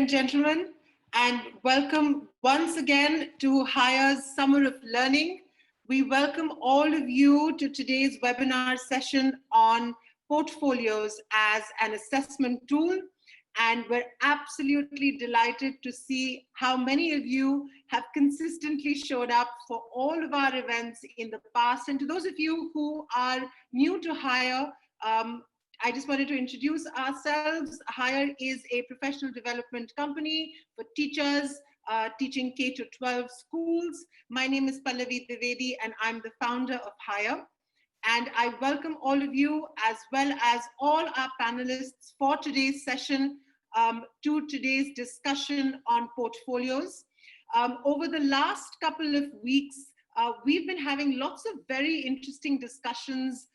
gentlemen, and welcome once again to High's Summer of Learning. We welcome all of you to today's webinar session on portfolios as an assessment tool. And we're absolutely delighted to see how many of you have consistently showed up for all of our events in the past. And to those of you who are new to Highr, I just wanted to introduce ourselves. Highr is a professional development company for teachers teaching K-12 schools. My name is Pallavi Trivedi and I'm the founder of Highr. And I welcome all of you as well as all our panelists for today's session to today's discussion on portfolios. Over the last couple of weeks, we've been having lots of very interesting discussions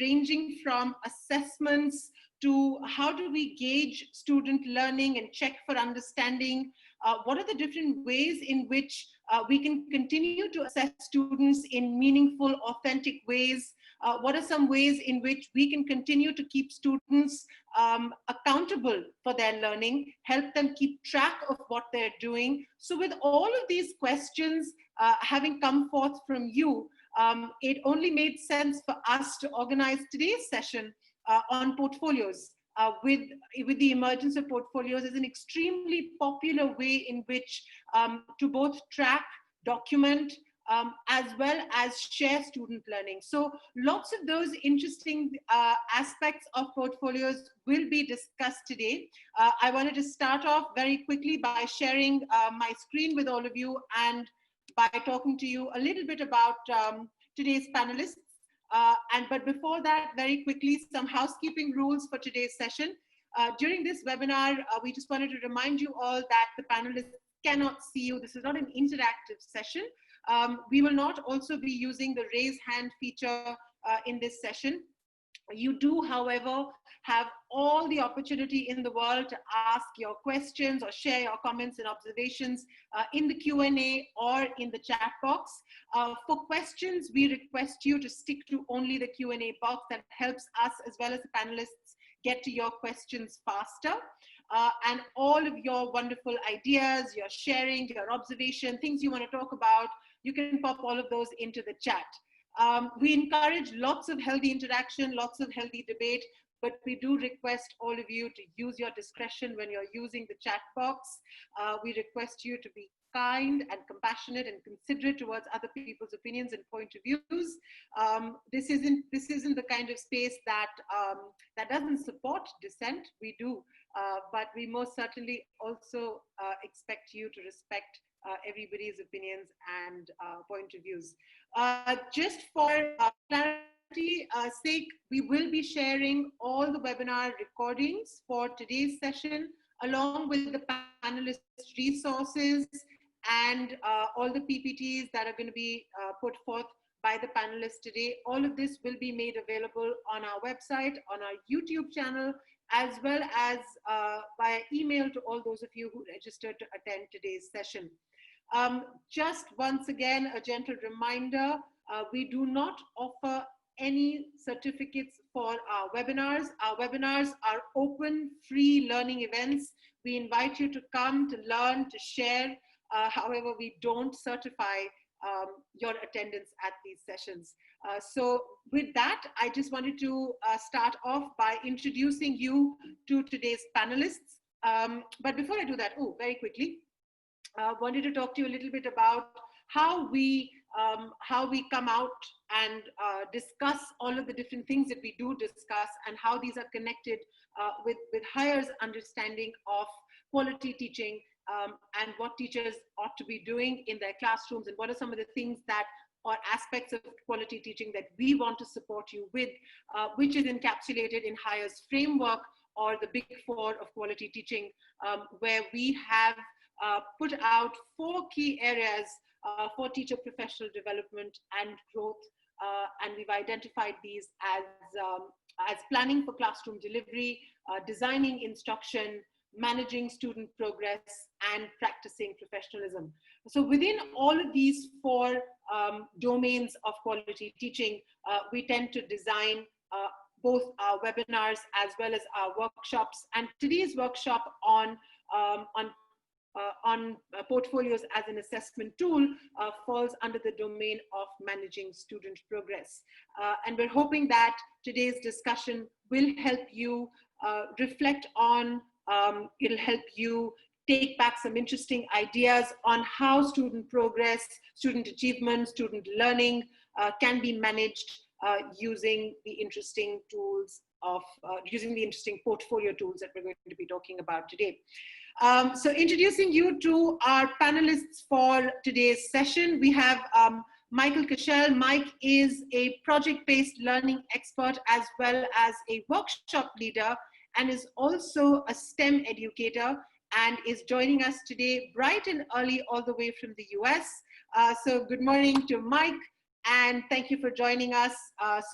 ranging from assessments to how do we gauge student learning and check for understanding. What are the different ways in which we can continue to assess students in meaningful, authentic ways? What are some ways in which we can continue to keep students accountable for their learning, help them keep track of what they're doing? So with all of these questions having come forth from you, it only made sense for us to organize today's session on portfolios. With the emergence of portfolios as an extremely popular way in which to both track, document, as well as share student learning. So lots of those interesting aspects of portfolios will be discussed today. I wanted to start off very quickly by sharing my screen with all of you and by talking to you a little bit about today's panelists. But before that, very quickly, some housekeeping rules for today's session. During this webinar, we just wanted to remind you all that the panelists cannot see you. This is not an interactive session. We will not also be using the raise hand feature in this session. You do, however, have all the opportunity in the world to ask your questions or share your comments and observations in the Q&A or in the chat box. For questions, we request you to stick to only the Q&A box. That helps us as well as the panelists get to your questions faster. And all of your wonderful ideas, your sharing, your observation, things you want to talk about, you can pop all of those into the chat. We encourage lots of healthy interaction, lots of healthy debate, but we do request all of you to use your discretion when you're using the chat box. We request you to be kind and compassionate and considerate towards other people's opinions and point of views. This isn't the kind of space that that doesn't support dissent. We do, but we most certainly also expect you to respect everybody's opinions and point of views. Just for clarity sake, we will be sharing all the webinar recordings for today's session, along with the panelist resources and all the PPTs that are going to be put forth by the panelists today. All of this will be made available on our website, on our YouTube channel, as well as via email to all those of you who registered to attend today's session. Just once again, a gentle reminder, we do not offer any certificates for our webinars. Our webinars are open, free learning events. We invite you to come, to learn, to share. However, we don't certify your attendance at these sessions. So with that, I just wanted to start off by introducing you to today's panelists. But before I do that, very quickly, wanted to talk to you a little bit about how we come out and discuss all of the different things that we do discuss and how these are connected with Highr's understanding of quality teaching and what teachers ought to be doing in their classrooms, and what are some of the things that or aspects of quality teaching that we want to support you with, which is encapsulated in Highr's framework, or the Big Four of quality teaching, where we have put out 4 key areas for teacher professional development and growth, and we've identified these as planning for classroom delivery, designing instruction, managing student progress, and practicing professionalism. So within all of these 4 domains of quality teaching, we tend to design both our webinars as well as our workshops. And today's workshop on portfolios as an assessment tool falls under the domain of managing student progress. And we're hoping that today's discussion will help you reflect on, it'll help you take back some interesting ideas on how student progress, student achievement, student learning can be managed using the interesting tools of, using the interesting portfolio tools that we're going to be talking about today. So introducing you to our panelists for today's session, we have Michael Cottrell. Mike is a project-based learning expert as well as a workshop leader, and is also a STEM educator, and is joining us today bright and early all the way from the US. So good morning to Mike, and thank you for joining us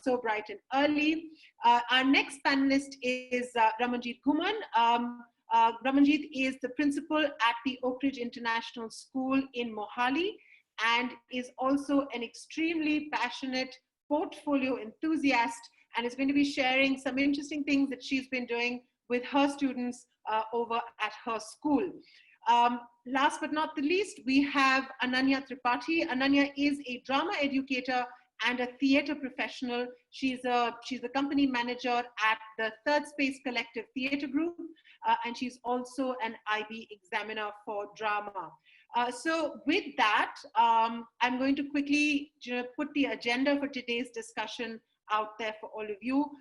so bright and early. Our next panelist is Ramanjit Ghuman. Ramanjit is the principal at the Oakridge International School in Mohali, and is also an extremely passionate portfolio enthusiast, and is going to be sharing some interesting things that she's been doing with her students over at her school. Last but not the least, we have Anannya Tripathyi. Ananya is a drama educator and a theater professional. She's a company manager at the Third Space Collective Theater Group, and she's also an IB examiner for drama. So with that, I'm going to quickly put the agenda for today's discussion out there for all of you.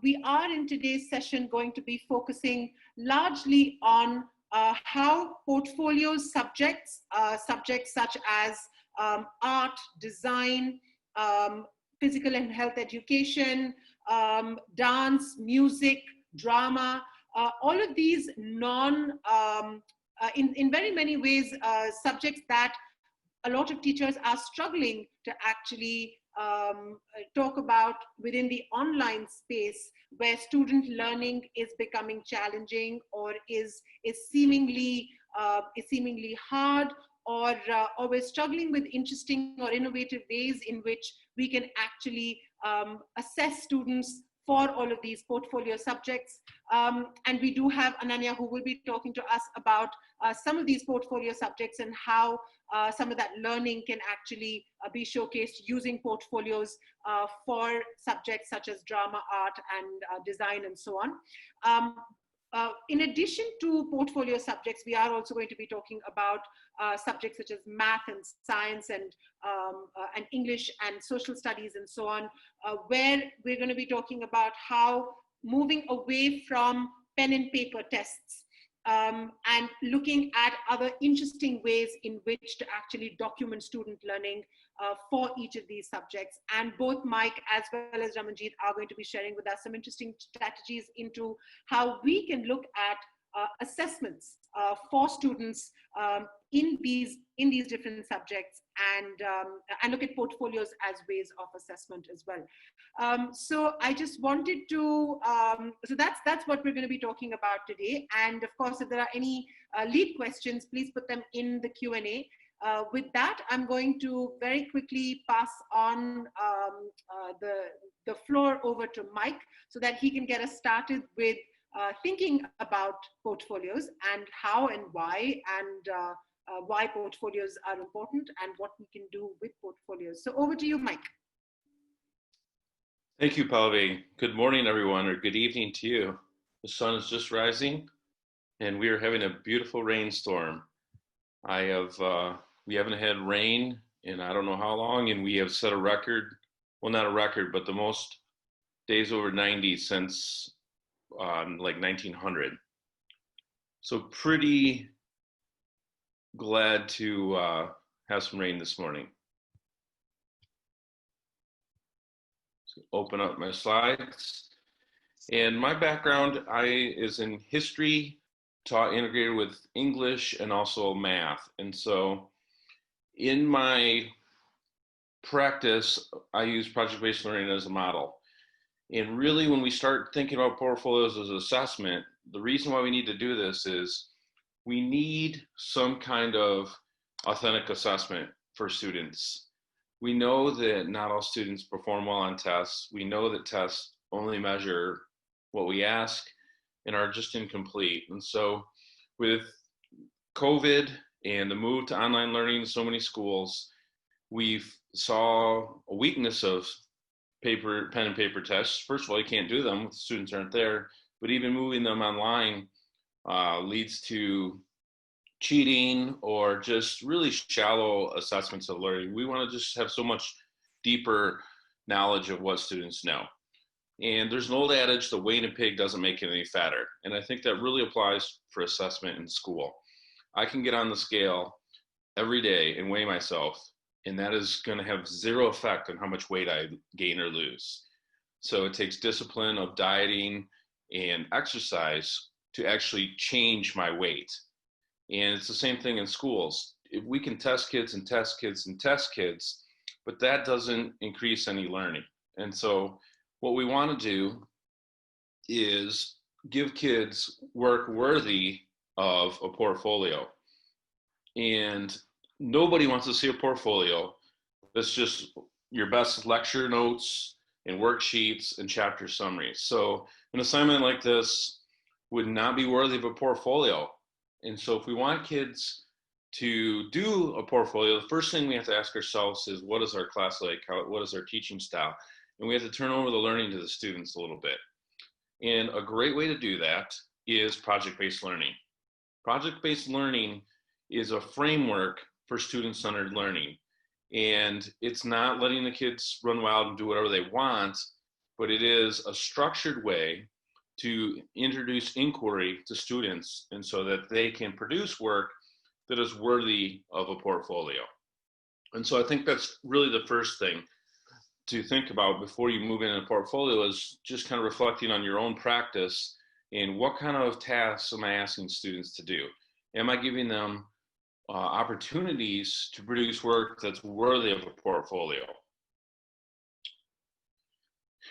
We are in today's session going to be focusing largely on how portfolios subjects such as art, design, physical and health education, dance, music, drama, all of these in very many ways, subjects that a lot of teachers are struggling to actually talk about within the online space, where student learning is becoming challenging, or is seemingly hard, or we're struggling with interesting or innovative ways in which we can actually assess students for all of these portfolio subjects. And we do have Ananya, who will be talking to us about some of these portfolio subjects and how some of that learning can actually be showcased using portfolios for subjects such as drama, art, and design, and so on. In addition to portfolio subjects, we are also going to be talking about subjects such as math and science and English and social studies and so on, where we're going to be talking about how moving away from pen and paper tests and looking at other interesting ways in which to actually document student learning for each of these subjects. And both Mike as well as Ramanjit are going to be sharing with us some interesting strategies into how we can look at assessments for students in these different subjects, and look at portfolios as ways of assessment as well. So I just wanted to, so that's what we're going to be talking about today. And of course, if there are any lead questions, please put them in the Q&A. With that, I'm going to very quickly pass on the floor over to Mike so that he can get us started with thinking about portfolios and how and why, and why portfolios are important and what we can do with portfolios. So over to you, Mike. Thank you, Pallavi. Good morning, everyone, or good evening to you. The sun is just rising, and we are having a beautiful rainstorm. We haven't had rain in I don't know how long, and we have set a record, well, not a record, but the most days over 90 since like 1900. So pretty glad to have some rain this morning. So open up my slides. And my background is in history, taught integrated with English and also math. And so in my practice, I use project-based learning as a model. And really, when we start thinking about portfolios as assessment, the reason why we need to do this is we need some kind of authentic assessment for students. We know that not all students perform well on tests. We know that tests only measure what we ask and are just incomplete. And so with COVID and the move to online learning in so many schools, we've saw a weakness of pen and paper tests. First of all, you can't do them if the students aren't there, but even moving them online leads to cheating or just really shallow assessments of learning. We want to just have so much deeper knowledge of what students know. And there's an old adage, the weighing a pig doesn't make it any fatter. And I think that really applies for assessment in school. I can get on the scale every day and weigh myself, and that is going to have zero effect on how much weight I gain or lose. So it takes discipline of dieting and exercise to actually change my weight. And it's the same thing in schools. If we can test kids and test kids and test kids, but that doesn't increase any learning. And so what we want to do is give kids work worthy of a portfolio. And nobody wants to see a portfolio that's just your best lecture notes and worksheets and chapter summaries. So an assignment like this would not be worthy of a portfolio. And so if we want kids to do a portfolio, the first thing we have to ask ourselves is, what is our class like? What is our teaching style? And we have to turn over the learning to the students a little bit. And a great way to do that is project-based learning. Project-based learning is a framework for student-centered learning. And it's not letting the kids run wild and do whatever they want, but it is a structured way to introduce inquiry to students, and so that they can produce work that is worthy of a portfolio. And so I think that's really the first thing to think about before you move into a portfolio, is just kind of reflecting on your own practice and what kind of tasks am I asking students to do? Am I giving them opportunities to produce work that's worthy of a portfolio?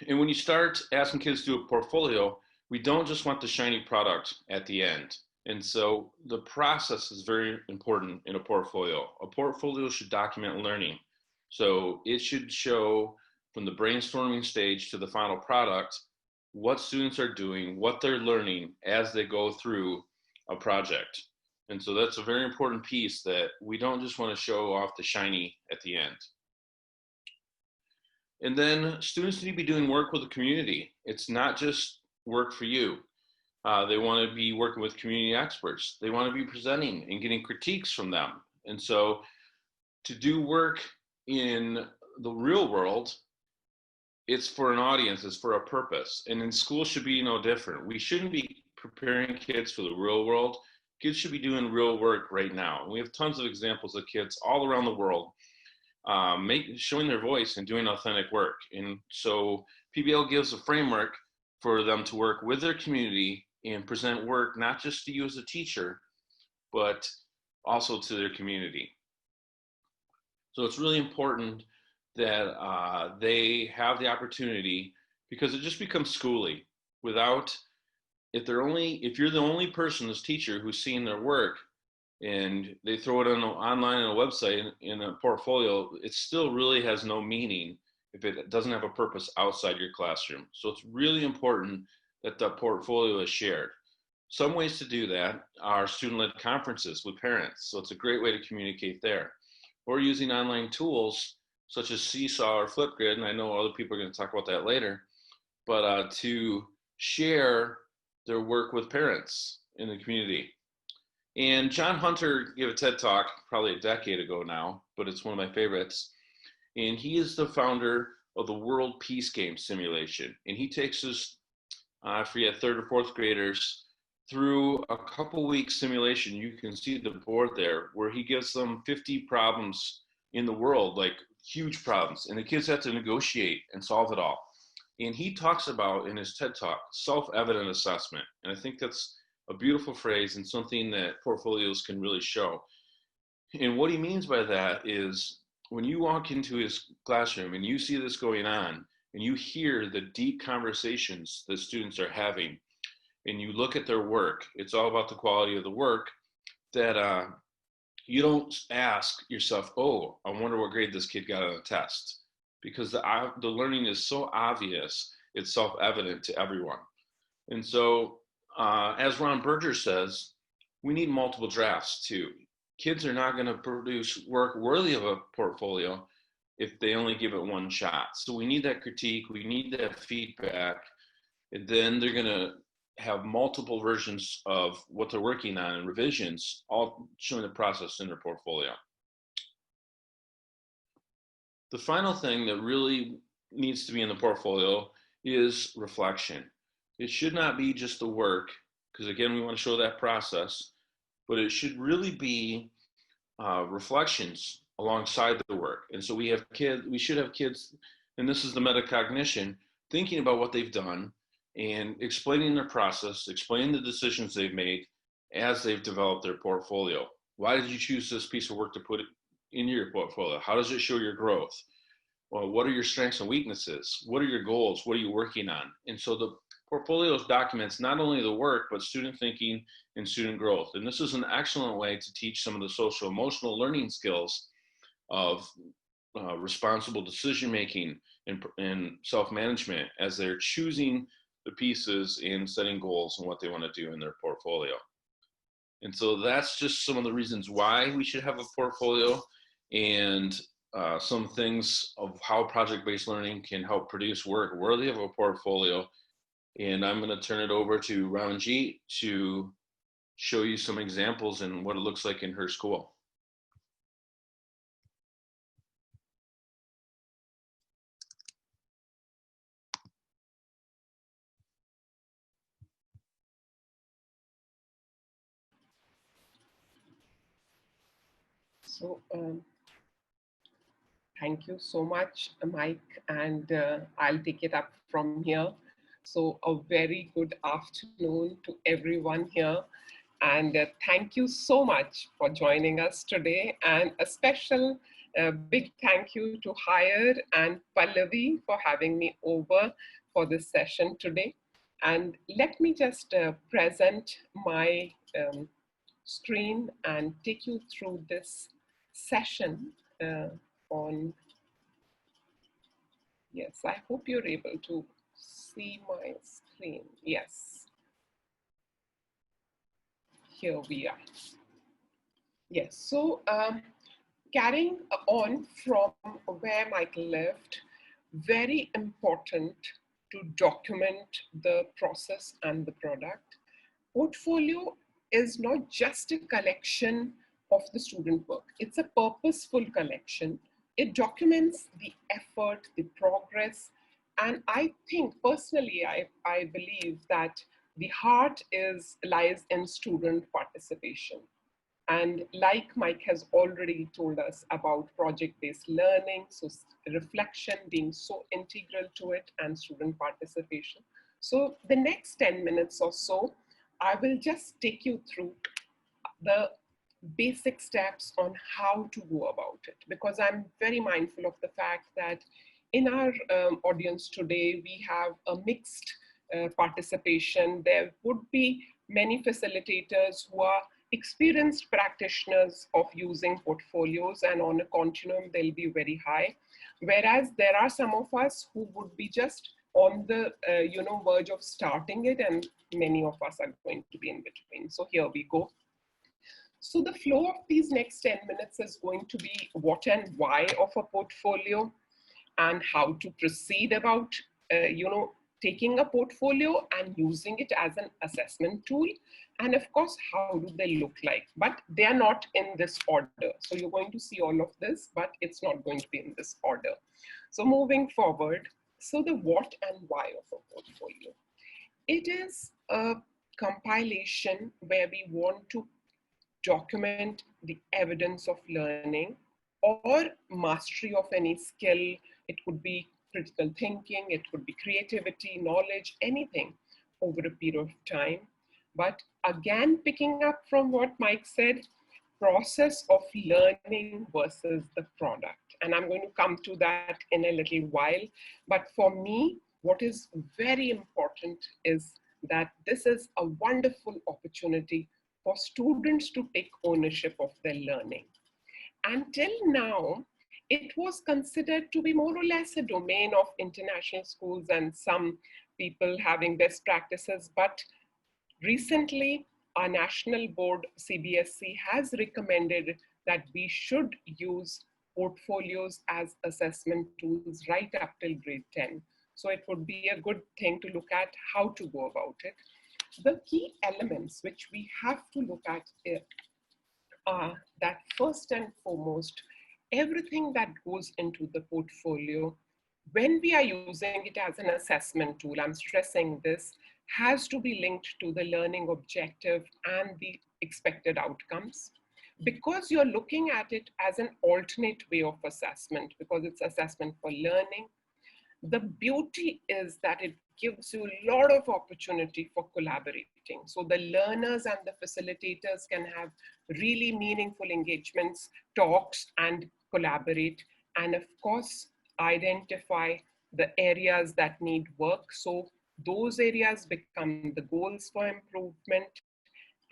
And when you start asking kids to do a portfolio, we don't just want the shiny product at the end. And so the process is very important in a portfolio. A portfolio should document learning. So it should show from the brainstorming stage to the final product what students are doing, what they're learning as they go through a project. And so that's a very important piece, that we don't just want to show off the shiny at the end. And then students need to be doing work with the community. It's not just work for you. They want to be working with community experts. They want to be presenting and getting critiques from them. And so to do work in the real world, it's for an audience, it's for a purpose. And in school should be no different. We shouldn't be preparing kids for the real world. Kids should be doing real work right now. We have tons of examples of kids all around the world showing their voice and doing authentic work. And so PBL gives a framework for them to work with their community and present work not just to you as a teacher, but also to their community. So it's really important that they have the opportunity, because it just becomes schooly. If you're the only person as teacher who's seeing their work and they throw it online on a website in a portfolio, it still really has no meaning if it doesn't have a purpose outside your classroom. So it's really important that the portfolio is shared. Some ways to do that are student-led conferences with parents. So it's a great way to communicate there. Or using online tools such as Seesaw or Flipgrid, and I know other people are going to talk about that later, but to share their work with parents in the community. And John Hunter gave a TED Talk probably a decade ago now, but it's one of my favorites. And he is the founder of the World Peace Game simulation. And he takes his, I forget, third or fourth graders through a couple-week simulation. You can see the board there, where he gives them 50 problems in the world, like huge problems, and the kids have to negotiate and solve it all. And he talks about, in his TED Talk, self-evident assessment. And I think that's a beautiful phrase and something that portfolios can really show. And what he means by that is, when you walk into his classroom and you see this going on, and you hear the deep conversations that students are having, and you look at their work, it's all about the quality of the work, that you don't ask yourself, oh, I wonder what grade this kid got on a test. Because the learning is so obvious, it's self-evident to everyone. And so, as Ron Berger says, we need multiple drafts too. Kids are not going to produce work worthy of a portfolio if they only give it one shot. So we need that critique, we need that feedback, and then they're going to have multiple versions of what they're working on and revisions, all showing the process in their portfolio. The final thing that really needs to be in the portfolio is reflection. It should not be just the work, because again, we want to show that process, but it should really be reflections alongside the work. And so we should have kids, and this is the metacognition, thinking about what they've done and explaining their process, explaining the decisions they've made as they've developed their portfolio. Why did you choose this piece of work to put it in your portfolio? How does it show your growth? Well, what are your strengths and weaknesses? What are your goals? What are you working on? And so the portfolio documents not only the work, but student thinking and student growth. And this is an excellent way to teach some of the social emotional learning skills of responsible decision-making and self-management as they're choosing the pieces and setting goals and what they want to do in their portfolio. And so that's just some of the reasons why we should have a portfolio, and some things of how project-based learning can help produce work worthy of a portfolio. And I'm going to turn it over to Ramanjit to show you some examples and what it looks like in her school. So thank you so much, Mike, and I'll take it up from here. So a very good afternoon to everyone here. And thank you so much for joining us today. And a special big thank you to Highr and Pallavi for having me over for this session today. And let me just present my screen and take you through this session on, yes, I hope you're able to see my screen. Yes. Here we are. Yes, so carrying on from where Michael left, very important to document the process and the product. Portfolio is not just a collection of the student work. It's a purposeful collection. It documents the effort, the progress, and I think personally, I believe that the heart lies in student participation. And like Mike has already told us about project-based learning, so reflection being so integral to it and student participation. So the next 10 minutes or so, I will just take you through the basic steps on how to go about it, because I'm very mindful of the fact that in our audience today, we have a mixed participation. There would be many facilitators who are experienced practitioners of using portfolios, and on a continuum, they'll be very high. Whereas there are some of us who would be just on the verge of starting it, and many of us are going to be in between. So here we go. So the flow of these next 10 minutes is going to be what and why of a portfolio, and how to proceed about, taking a portfolio and using it as an assessment tool. And of course, how do they look like? But they are not in this order. So you're going to see all of this, but it's not going to be in this order. So moving forward, so the what and why of a portfolio. It is a compilation where we want to document the evidence of learning or mastery of any skill. It could be critical thinking, it could be creativity, knowledge, anything over a period of time. But again, picking up from what Mike said, process of learning versus the product. And I'm going to come to that in a little while. But for me, what is very important is that this is a wonderful opportunity for students to take ownership of their learning. Until now, it was considered to be more or less a domain of international schools and some people having best practices. But recently, our national board, CBSE, has recommended that we should use portfolios as assessment tools right up till grade 10. So it would be a good thing to look at how to go about it. The key elements which we have to look at are that first and foremost, everything that goes into the portfolio, when we are using it as an assessment tool, I'm stressing this, has to be linked to the learning objective and the expected outcomes. Because you're looking at it as an alternate way of assessment, because it's assessment for learning, the beauty is that it gives you a lot of opportunity for collaborating. So the learners and the facilitators can have really meaningful engagements, talks, and collaborate. And of course, identify the areas that need work. So those areas become the goals for improvement.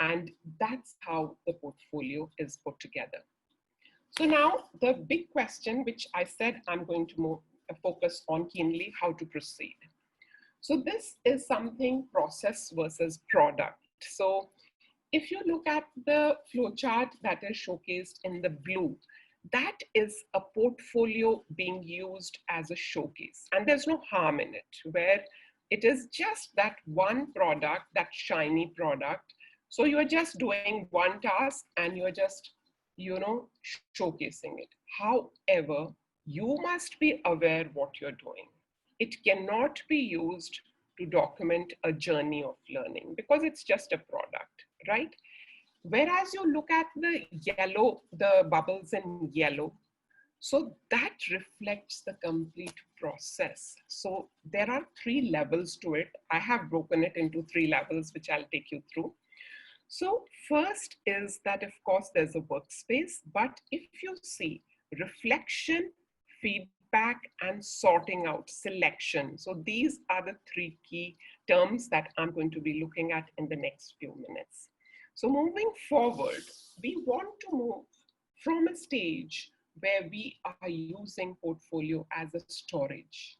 And that's how the portfolio is put together. So now the big question, which I said I'm going to focus on keenly, how to proceed. So this is something process versus product. So if you look at the flowchart that is showcased in the blue, that is a portfolio being used as a showcase. And there's no harm in it, where it is just that one product, that shiny product. So you're just doing one task and you're just, showcasing it. However, you must be aware what you're doing. It cannot be used to document a journey of learning because it's just a product, right? Whereas you look at the yellow, the bubbles in yellow, so that reflects the complete process. So there are 3 levels to it. I have broken it into 3 levels, which I'll take you through. So first is that, of course, there's a workspace, but if you see reflection, feedback, and sorting out, selection. So these are the 3 key terms that I'm going to be looking at in the next few minutes. So moving forward, we want to move from a stage where we are using portfolio as a storage,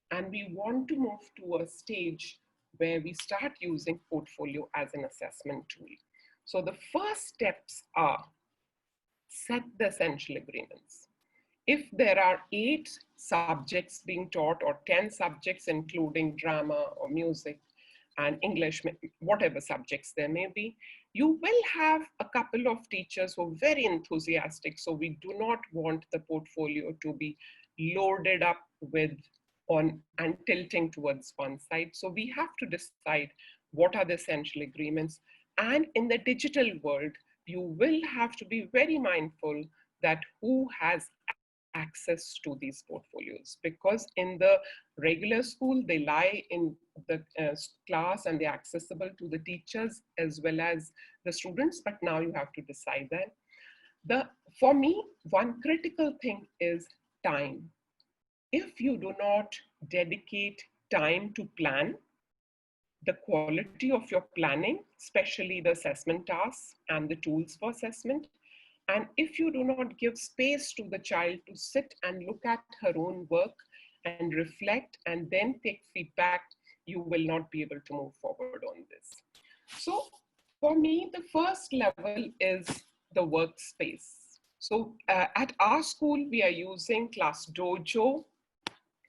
and we want to move to a stage where we start using portfolio as an assessment tool. So the first steps are set the essential agreements. If there are 8 subjects being taught or 10 subjects, including drama or music and English, whatever subjects there may be, you will have a couple of teachers who are very enthusiastic. So we do not want the portfolio to be loaded up with and tilting towards one side. So we have to decide what are the essential agreements. And in the digital world, you will have to be very mindful that who has access to these portfolios, because in the regular school, they lie in the class and they're accessible to the teachers as well as the students, but now you have to decide that. For me, one critical thing is time. If you do not dedicate time to plan, the quality of your planning, especially the assessment tasks and the tools for assessment, and if you do not give space to the child to sit and look at her own work and reflect and then take feedback, you will not be able to move forward on this. So for me, the first level is the workspace. So at our school, we are using Class Dojo.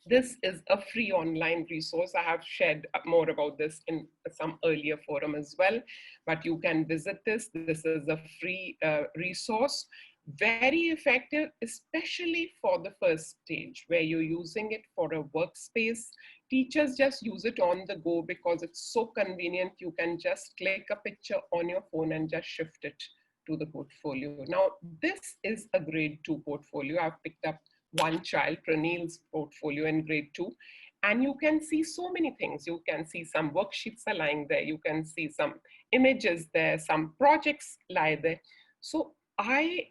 This is a free online resource. I have shared more about this in some earlier forum as well, but you can visit this. This is a free resource, very effective, especially for the first stage where you're using it for a workspace. Teachers just use it on the go because it's so convenient. You can just click a picture on your phone and just shift it to the portfolio. Now, this is a grade 2 portfolio. I've picked up one child, Pranil's portfolio in grade 2, and you can see so many things. You can see some worksheets are lying there. You can see some images there, some projects lie there. So I,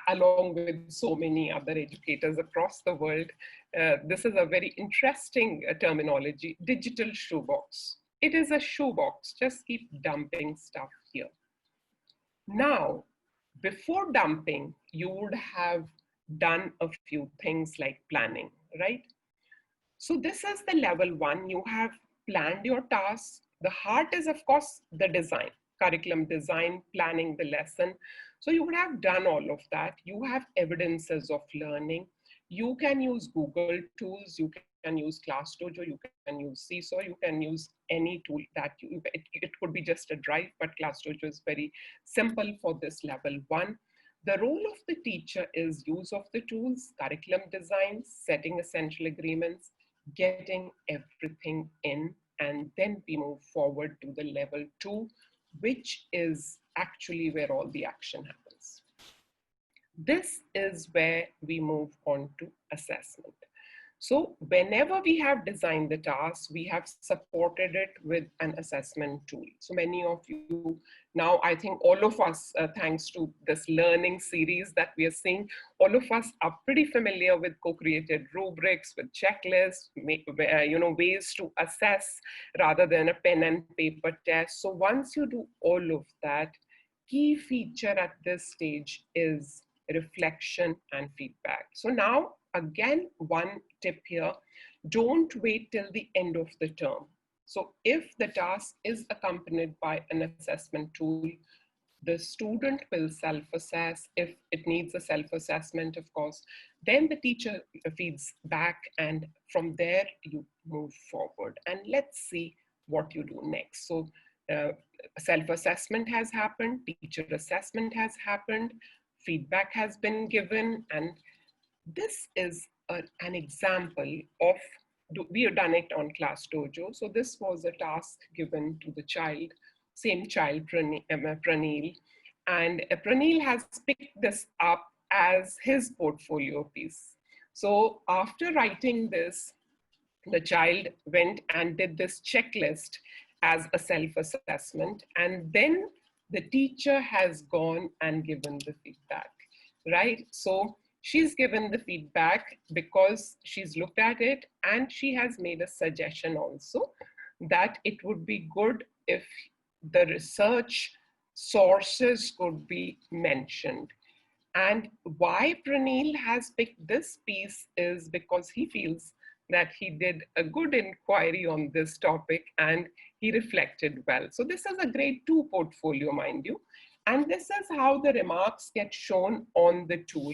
along with so many other educators across the world, this is a very interesting terminology, digital shoebox. It is a shoebox, just keep dumping stuff here. Now, before dumping, you would have done a few things like planning, right? So this is the level 1. You have planned your tasks. The heart is, of course, the design, curriculum design, planning the lesson. So you would have done all of that. You have evidences of learning. You can use Google tools, you can use ClassDojo, you can use Seesaw, you can use any tool that it could be just a drive, but ClassDojo is very simple for this level 1. The role of the teacher is use of the tools, curriculum design, setting essential agreements, getting everything in, and then we move forward to the level 2, which is actually where all the action happens. This is where we move on to assessment. So whenever we have designed the task, we have supported it with an assessment tool. So many of you now, I think all of us, thanks to this learning series that we are seeing, all of us are pretty familiar with co-created rubrics, with checklists, ways to assess rather than a pen and paper test. So once you do all of that, key feature at this stage is reflection and feedback. So now, again, one tip here, don't wait till the end of the term. So if the task is accompanied by an assessment tool, the student will self-assess. If it needs a self-assessment, of course, then the teacher feeds back, and from there you move forward. And let's see what you do next. So self-assessment has happened, teacher assessment has happened, feedback has been given, and this is an example of, we have done it on ClassDojo. So this was a task given to the child, same child, Pranil, and Pranil has picked this up as his portfolio piece. So after writing this, the child went and did this checklist as a self-assessment, and then the teacher has gone and given the feedback, right? So she's given the feedback because she's looked at it, and she has made a suggestion also that it would be good if the research sources could be mentioned. And why Pranil has picked this piece is because he feels that he did a good inquiry on this topic and he reflected well. So this is a grade 2 portfolio, mind you. And this is how the remarks get shown on the tool.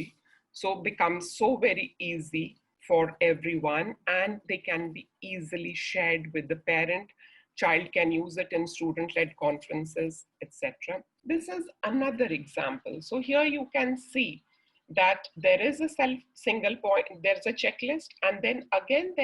So becomes so very easy for everyone, and they can be easily shared with the parent. Child can use it in student-led conferences, etc. This is another example. So here you can see that there is a single point, there's a checklist, and then again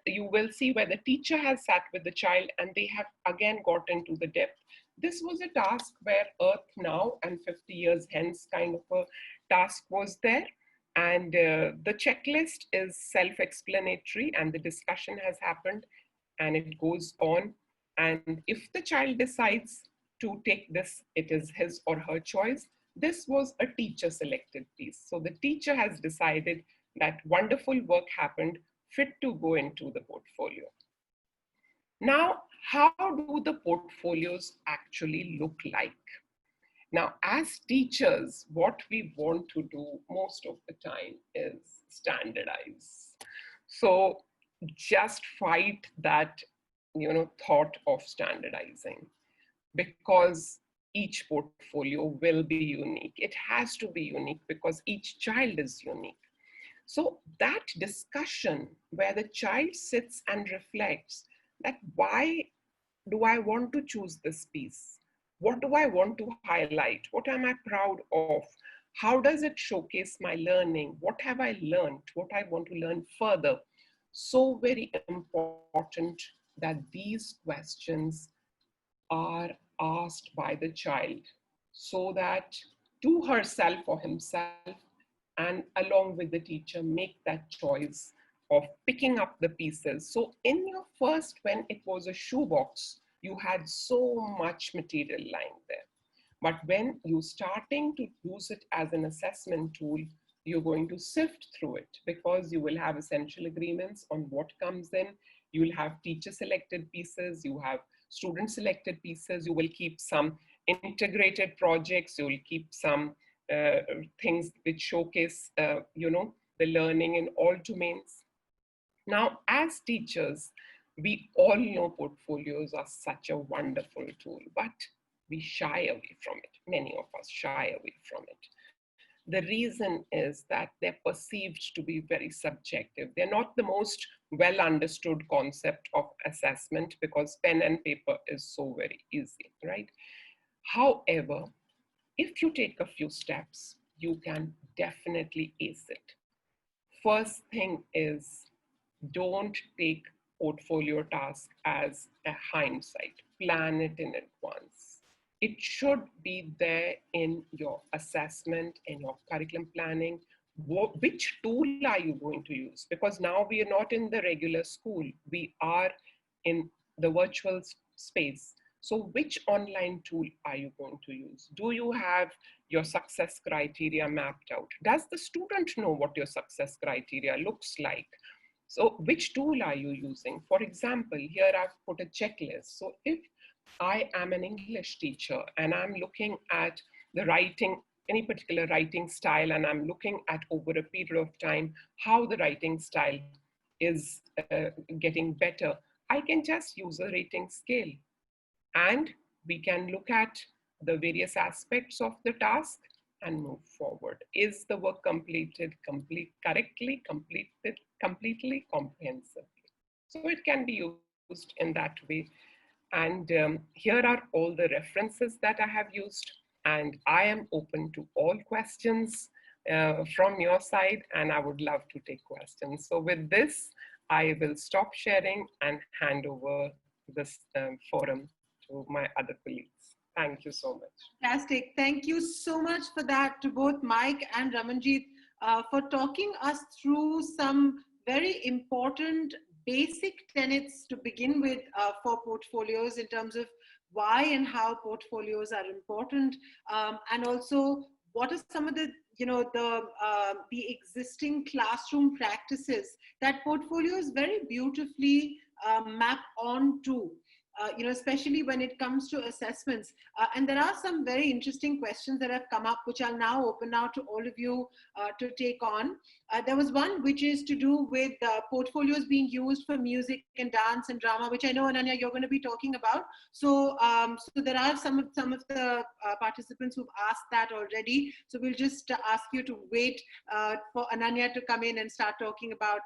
you will see where the teacher has sat with the child and they have again got into the depth. This was a task where Earth Now and 50 years hence kind of a task was there, and the checklist is self-explanatory and the discussion has happened and it goes on, and if the child decides to take this, it is his or her choice. This was a teacher selected piece. So the teacher has decided that wonderful work happened, fit to go into the portfolio. Now, how do the portfolios actually look like? Now, as teachers, what we want to do most of the time is standardize. So just fight that, thought of standardizing, because each portfolio will be unique. It has to be unique because each child is unique. So that discussion where the child sits and reflects that why do I want to choose this piece? What do I want to highlight? What am I proud of? How does it showcase my learning? What have I learned? What I want to learn further? So very important that these questions are asked by the child so that to herself or himself and along with the teacher make that choice of picking up the pieces. So in your first, when it was a shoebox, you had so much material lying there. But when you're starting to use it as an assessment tool, you're going to sift through it because you will have essential agreements on what comes in. You will have teacher selected pieces, you have student selected pieces, you will keep some integrated projects, you will keep some things which showcase, the learning in all domains. Now, as teachers, we all know portfolios are such a wonderful tool, but we shy away from it. Many of us shy away from it. The reason is that they're perceived to be very subjective. They're not the most well understood concept of assessment because pen and paper is so very easy, right? However, if you take a few steps, you can definitely ace it. First thing is, don't take portfolio task as a hindsight. Plan it in advance. It should be there in your assessment, in your curriculum planning. Which tool are you going to use? Because now we are not in the regular school. We are in the virtual space. So which online tool are you going to use? Do you have your success criteria mapped out? Does the student know what your success criteria looks like? So which tool are you using? For example, here I've put a checklist. So if I am an English teacher and I'm looking at the writing, any particular writing style, and I'm looking at over a period of time how the writing style is getting better, I can just use a rating scale. And we can look at the various aspects of the task and move forward. Is the work completed correctly, completely, comprehensively? So it can be used in that way. And here are all the references that I have used. And I am open to all questions from your side, and I would love to take questions. So with this, I will stop sharing and hand over this forum to my other colleagues. Thank you so much. Fantastic. Thank you so much for that to both Mike and Ramanjit for talking us through some very important basic tenets to begin with for portfolios in terms of why and how portfolios are important, and also what are some of the the existing classroom practices that portfolios very beautifully map onto. Especially when it comes to assessments. And there are some very interesting questions that have come up, which I'll now open now to all of you to take on. There was one which is to do with portfolios being used for music and dance and drama, which I know, Ananya, you're going to be talking about. So, so there are some of the participants who've asked that already. So we'll just ask you to wait for Ananya to come in and start talking about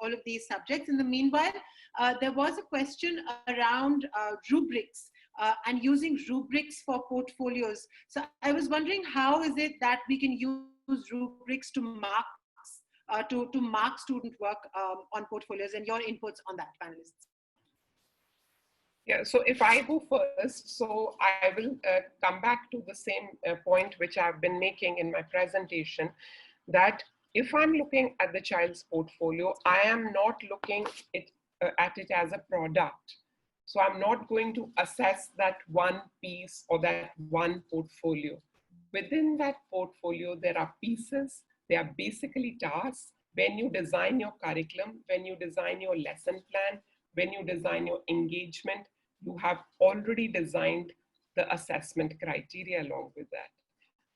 all of these subjects. In the meanwhile, there was a question around rubrics and using rubrics for portfolios. So I was wondering, how is it that we can use rubrics to mark student work on portfolios, and your inputs on that, panelists? Yeah, so if I go first, so I will come back to the same point which I've been making in my presentation, that if I'm looking at the child's portfolio, I am not looking at it as a product. So I'm not going to assess that one piece or that one portfolio. Within that portfolio, there are pieces, they are basically tasks. When you design your curriculum, when you design your lesson plan, when you design your engagement, you have already designed the assessment criteria along with that.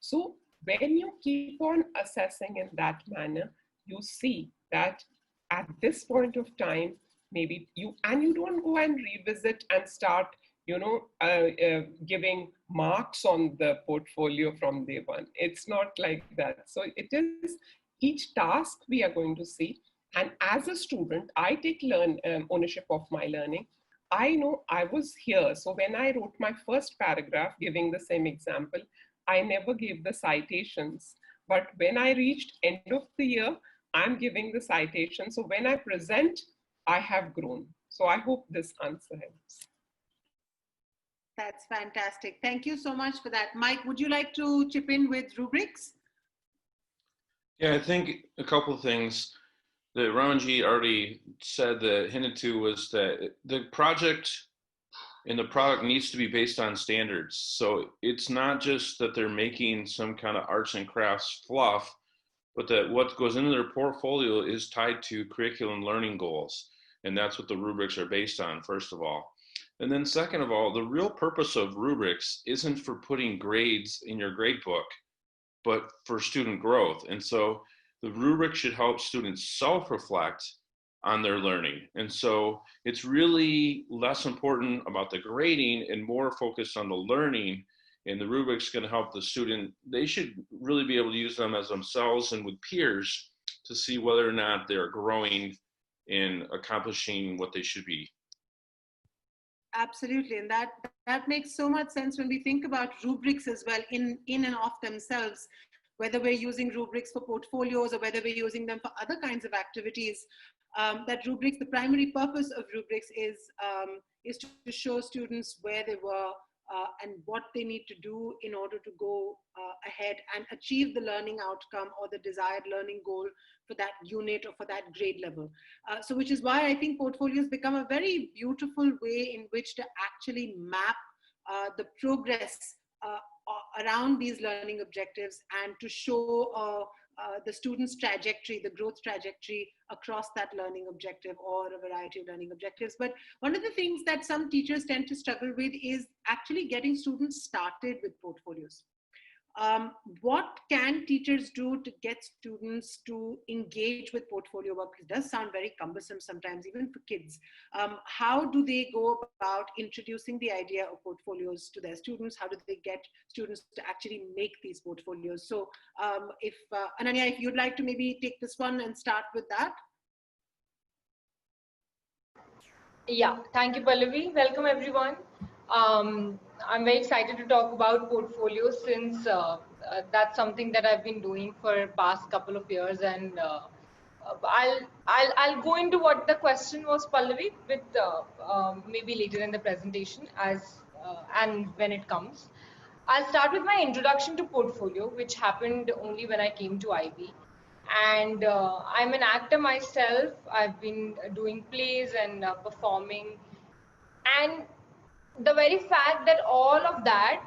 So when you keep on assessing in that manner, you see that at this point of time, maybe you don't go and revisit and start, giving marks on the portfolio from day one. It's not like that. So it is each task we are going to see. And as a student, I take ownership of my learning. I know I was here. So when I wrote my first paragraph, giving the same example, I never gave the citations. But when I reached end of the year, I'm giving the citation. So when I present, I have grown. So I hope this answer helps. That's fantastic. Thank you so much for that. Mike, would you like to chip in with rubrics? Yeah, I think a couple of things that Ramanjit already said that hinted to was that the project and the product needs to be based on standards. So it's not just that they're making some kind of arts and crafts fluff, but that what goes into their portfolio is tied to curriculum learning goals. And that's what the rubrics are based on, first of all. And then second of all, the real purpose of rubrics isn't for putting grades in your grade book, but for student growth. And so the rubric should help students self-reflect on their learning. And so it's really less important about the grading and more focused on the learning. And the rubric's going to help the student. They should really be able to use them as themselves and with peers to see whether or not they're growing in accomplishing what they should be. Absolutely, and that makes so much sense when we think about rubrics as well in and of themselves, whether we're using rubrics for portfolios or whether we're using them for other kinds of activities. That rubrics, the primary purpose of rubrics is to show students where they were and what they need to do in order to go ahead and achieve the learning outcome or the desired learning goal for that unit or for that grade level. So which is why I think portfolios become a very beautiful way in which to actually map the progress around these learning objectives and to show the student's trajectory, the growth trajectory across that learning objective or a variety of learning objectives. But one of the things that some teachers tend to struggle with is actually getting students started with portfolios. What can teachers do to get students to engage with portfolio work? It does sound very cumbersome sometimes, even for kids. How do they go about introducing the idea of portfolios to their students? How do they get students to actually make these portfolios? So if Ananya, if you'd like to maybe take this one and start with that. Yeah, thank you, Pallavi. Welcome, everyone. I'm very excited to talk about portfolios since that's something that I've been doing for past couple of years, and I'll go into what the question was, Pallavi, with maybe later in the presentation and when it comes. I'll start with my introduction to portfolio, which happened only when I came to IB. And I'm an actor myself. I've been doing plays and performing, and the very fact that all of that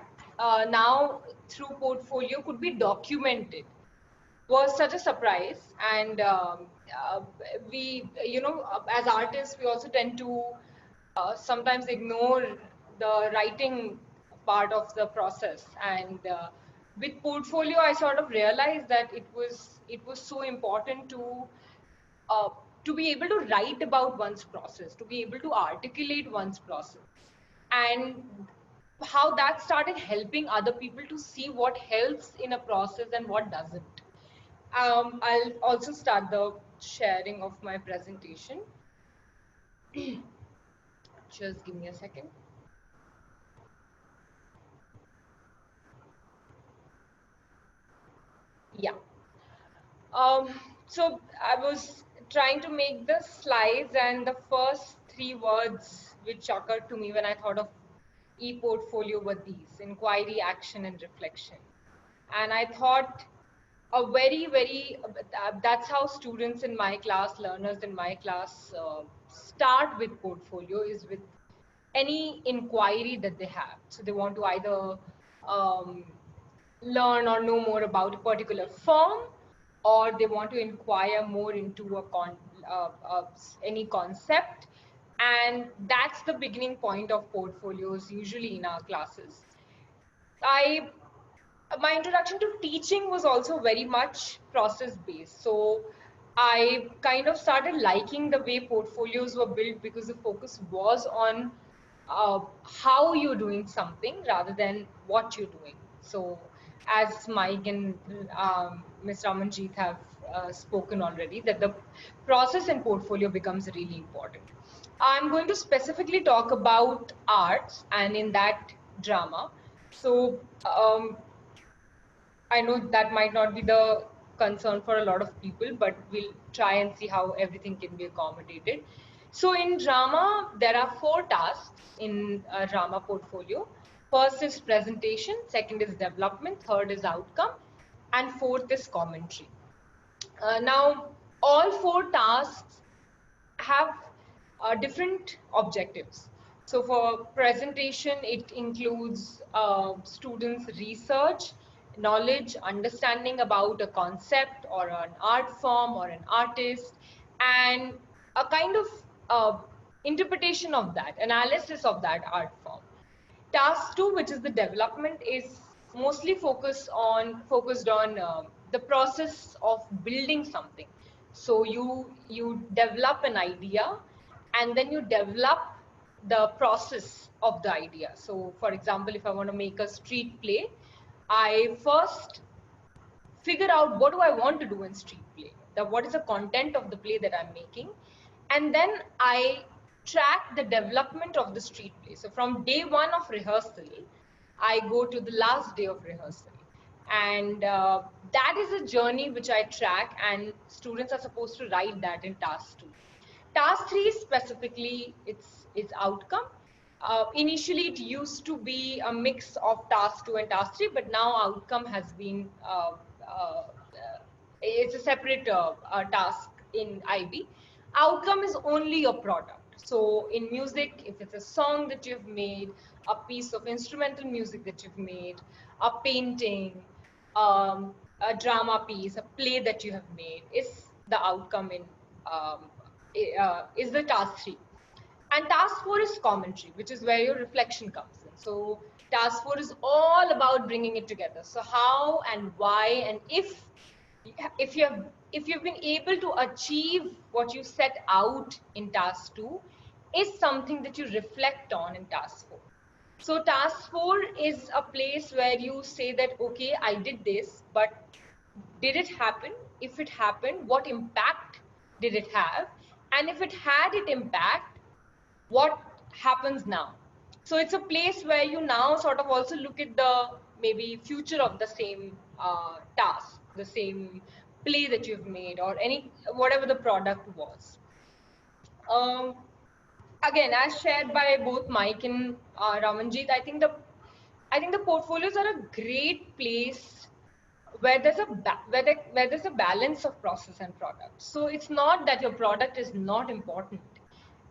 now through portfolio could be documented was such a surprise. And we, as artists, we also tend to sometimes ignore the writing part of the process. And with portfolio, I sort of realized that it was so important to be able to write about one's process, to be able to articulate one's process, and how that started helping other people to see what helps in a process and what doesn't. I'll also start the sharing of my presentation. Just give me a second. Yeah. So I was trying to make the slides, and the first three words which occurred to me when I thought of e-portfolio were these: inquiry, action, and reflection. And I thought that's how students in my class, learners in my class, start with portfolio, is with any inquiry that they have. So they want to either learn or know more about a particular firm, or they want to inquire more into any concept. And that's the beginning point of portfolios usually in our classes. My introduction to teaching was also very much process based. So I kind of started liking the way portfolios were built because the focus was on how you're doing something rather than what you're doing. So as Mike and Ms. Ramanjit have spoken already, that the process in portfolio becomes really important. I'm going to specifically talk about arts, and in that, drama. So I know that might not be the concern for a lot of people, but we'll try and see how everything can be accommodated. So in drama, there are 4 tasks in a drama portfolio. First is presentation, second is development, third is outcome, and fourth is commentary. Now, all 4 tasks have different objectives. So for presentation, it includes students' research, knowledge, understanding about a concept or an art form or an artist, and a kind of interpretation of that, analysis of that art form. Task 2, which is the development, is mostly focused on the process of building something. So you develop an idea, and then you develop the process of the idea. So for example, if I want to make a street play, I first figure out what do I want to do in street play, what is the content of the play that I'm making, and then I track the development of the street play. So from day one of rehearsal, I go to the last day of rehearsal, and that is a journey which I track, and students are supposed to write that in task 2. Task 3 specifically, it's outcome. Initially, it used to be a mix of task 2 and task 3, but now outcome has been, it's a separate task in IB. Outcome is only a product. So in music, if it's a song that you've made, a piece of instrumental music that you've made, a painting, a drama piece, a play that you have made, is the outcome in is the task 3. And task 4 is commentary, which is where your reflection comes in. So task 4 is all about bringing it together. So how and why, and if you've been able to achieve what you set out in task 2, is something that you reflect on in task 4. So task 4 is a place where you say that, okay, I did this, but did it happen? If it happened, what impact did it have? And if it had its impact, what happens now? So it's a place where you now sort of also look at the maybe future of the same task, the same play that you've made, or whatever the product was. Again, as shared by both Mike and Ramanjit, I think the portfolios are a great place where there's a balance of process and product. So it's not that your product is not important.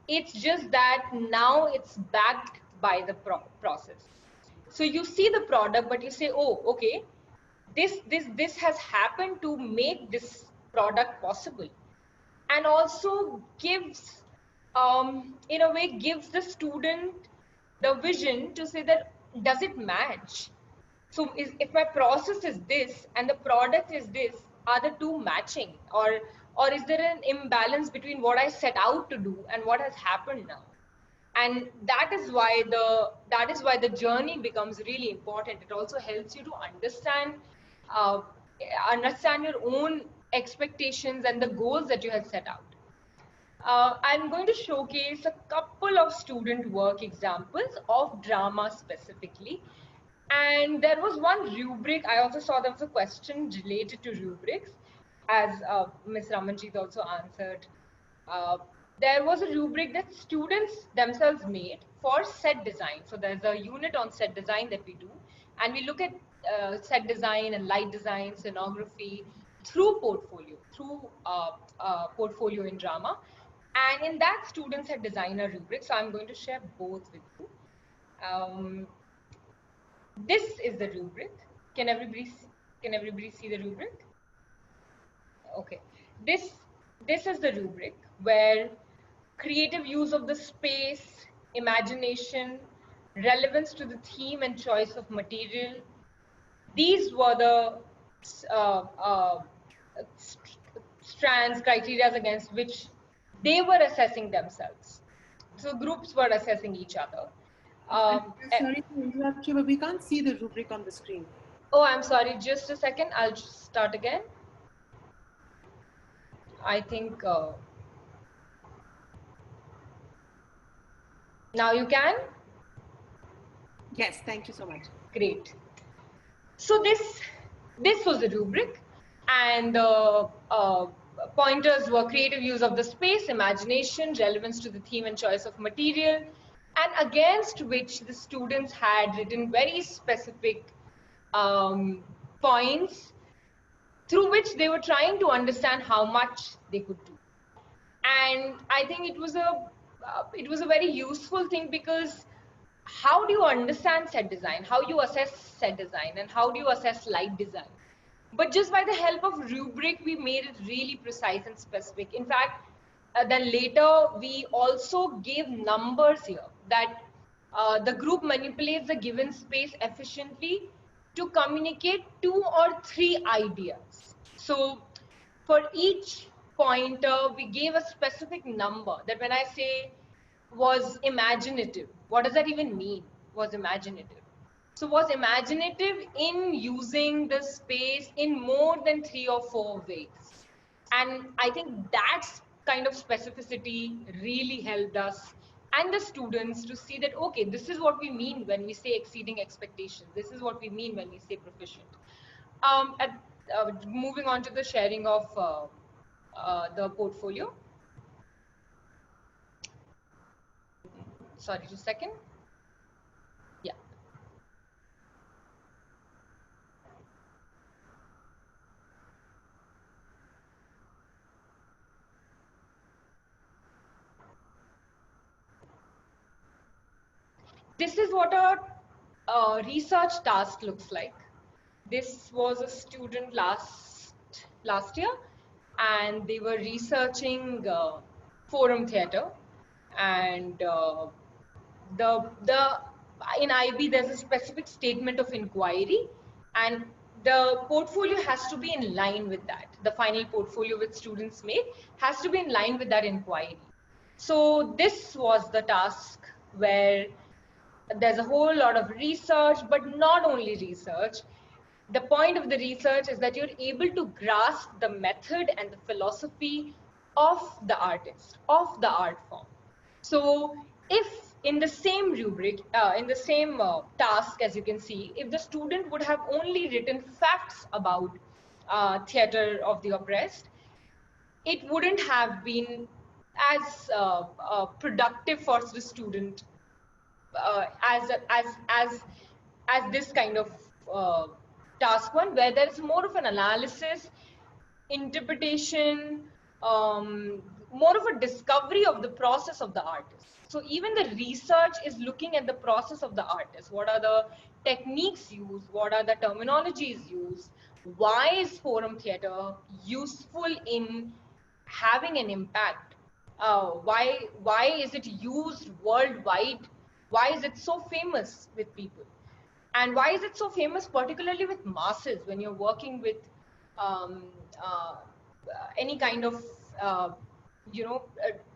It's just that now it's backed by the process. So you see the product, but you say, oh, okay, this has happened to make this product possible, and also gives, in a way, gives the student the vision to say that, does it match? So if my process is this and the product is this, are the two matching, or is there an imbalance between what I set out to do and what has happened now? And that is why the journey becomes really important. It also helps you to understand your own expectations and the goals that you have set out. I'm going to showcase a couple of student work examples of drama specifically. And there was one rubric. I also saw there was a question related to rubrics, as Ms. Ramanjit also answered. There was a rubric that students themselves made for set design. So there's a unit on set design that we do, and we look at set design and light design, scenography through portfolio in drama. And in that, students had designed a rubric. So I'm going to share both with you. This is the rubric. Can everybody see the rubric? Okay. This is the rubric where creative use of the space, imagination, relevance to the theme and choice of material. These were the strands, criteria against which they were assessing themselves. So groups were assessing each other. Sorry to interrupt you, but we can't see the rubric on the screen. Oh, I'm sorry. Just a second. I'll just start again. I think now you can? Yes, thank you so much. Great. So this was the rubric, and pointers were creative use of the space, imagination, relevance to the theme and choice of material, and against which the students had written very specific points through which they were trying to understand how much they could do. And I think it was a very useful thing, because how do you understand set design, how you assess set design, and how do you assess light design? But just by the help of rubric, we made it really precise and specific. In fact, then later we also gave numbers here, that the group manipulates the given space efficiently to communicate 2 or 3 ideas. So for each pointer, we gave a specific number that when I say was imaginative, what does that even mean? Was imaginative. So was imaginative in using the space in more than 3 or 4 ways. And I think that's kind of specificity really helped us and the students to see that, okay, this is what we mean when we say exceeding expectations. This is what we mean when we say proficient. Moving on to the sharing of the portfolio. Sorry, just a second. Yeah. This is what a research task looks like. This was a student last year, and they were researching forum theatre, and the in IB there's a specific statement of inquiry, and the portfolio has to be in line with that. The final portfolio which students make has to be in line with that inquiry. So this was the task where there's a whole lot of research, but not only research. The point of the research is that you're able to grasp the method and the philosophy of the artist, of the art form. So if in the same rubric, in the same task, as you can see, if the student would have only written facts about theatre of the oppressed, it wouldn't have been as productive for the student as this kind of task one, where there is more of an analysis, interpretation, more of a discovery of the process of the artist. So even the research is looking at the process of the artist. What are the techniques used? What are the terminologies used? Why is forum theatre useful in having an impact? Why is it used worldwide? Why is it so famous with people? And why is it so famous, particularly with masses, when you're working with um, any kind of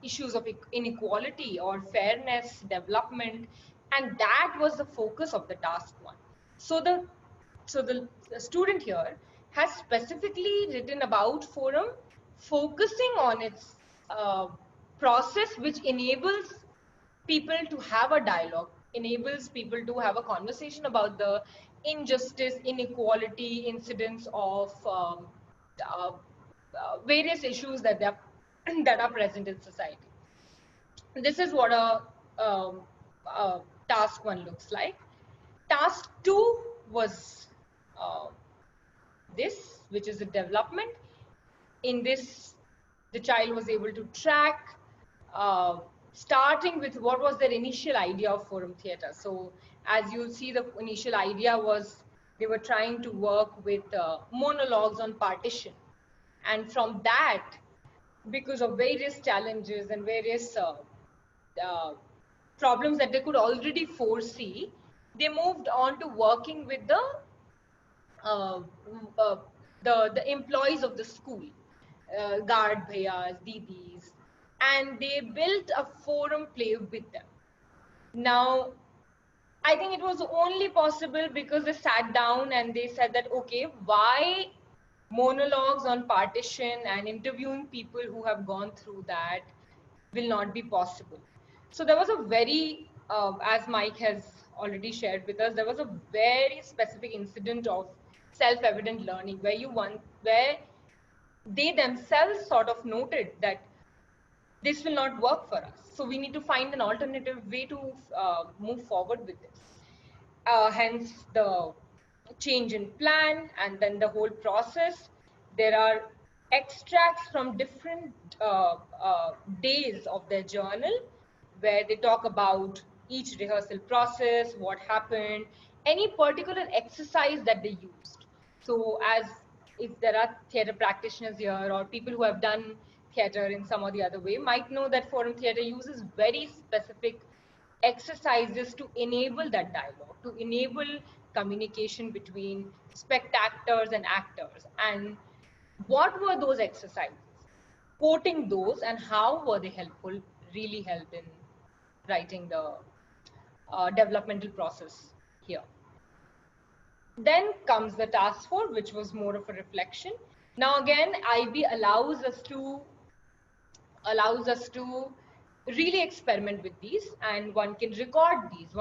issues of inequality or fairness, development, and that was the focus of the task one. So the student here has specifically written about forum, focusing on its process, which enables people to have a dialogue, enables people to have a conversation about the injustice, inequality, incidents of various issues that that are present in society. This is what a task one looks like. Task two was this, which is a development. In this, the child was able to track, starting with what was their initial idea of forum theatre. So as you'll see, the initial idea was they were trying to work with monologues on partition. And from that, because of various challenges and various problems that they could already foresee, they moved on to working with uh, uh, the employees of the school, guard bhaias, didis, and they built a forum play with them. Now, I think it was only possible because they sat down and they said that, okay, why monologues on partition and interviewing people who have gone through that will not be possible. So there was a very, as Mike has already shared with us, there was a very specific incident of self-evident learning where they themselves sort of noted that this will not work for us. So we need to find an alternative way to move forward with this. Hence the change in plan and then the whole process. There are extracts from different days of their journal where they talk about each rehearsal process, what happened, any particular exercise that they used. So as if there are theatre practitioners here or people who have done theatre in some or the other way might know that forum theatre uses very specific exercises to enable that dialogue, to enable communication between spectators and actors. And what were those exercises? quoting those and how were they helpful, really helped in writing the developmental process here. Then comes the task 4, which was more of a reflection. Now again, IB allows us to really experiment with these, and one can record these.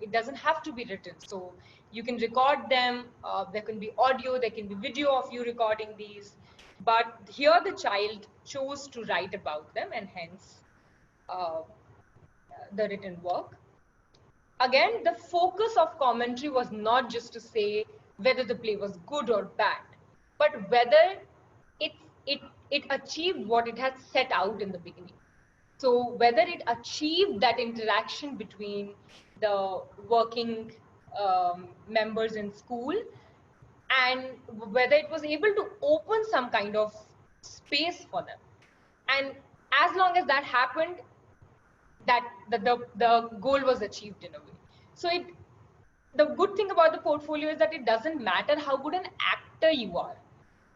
It doesn't have to be written, so you can record them. There can be audio, there can be video of you recording these, but here the child chose to write about them, and hence the written work. Again, the focus of commentary was not just to say whether the play was good or bad, but whether it, it, it achieved what it had set out in the beginning. So whether it achieved that interaction between the working members in school, and whether it was able to open some kind of space for them. And as long as that happened, that the goal was achieved in a way. So the good thing about the portfolio is that it doesn't matter how good an actor you are,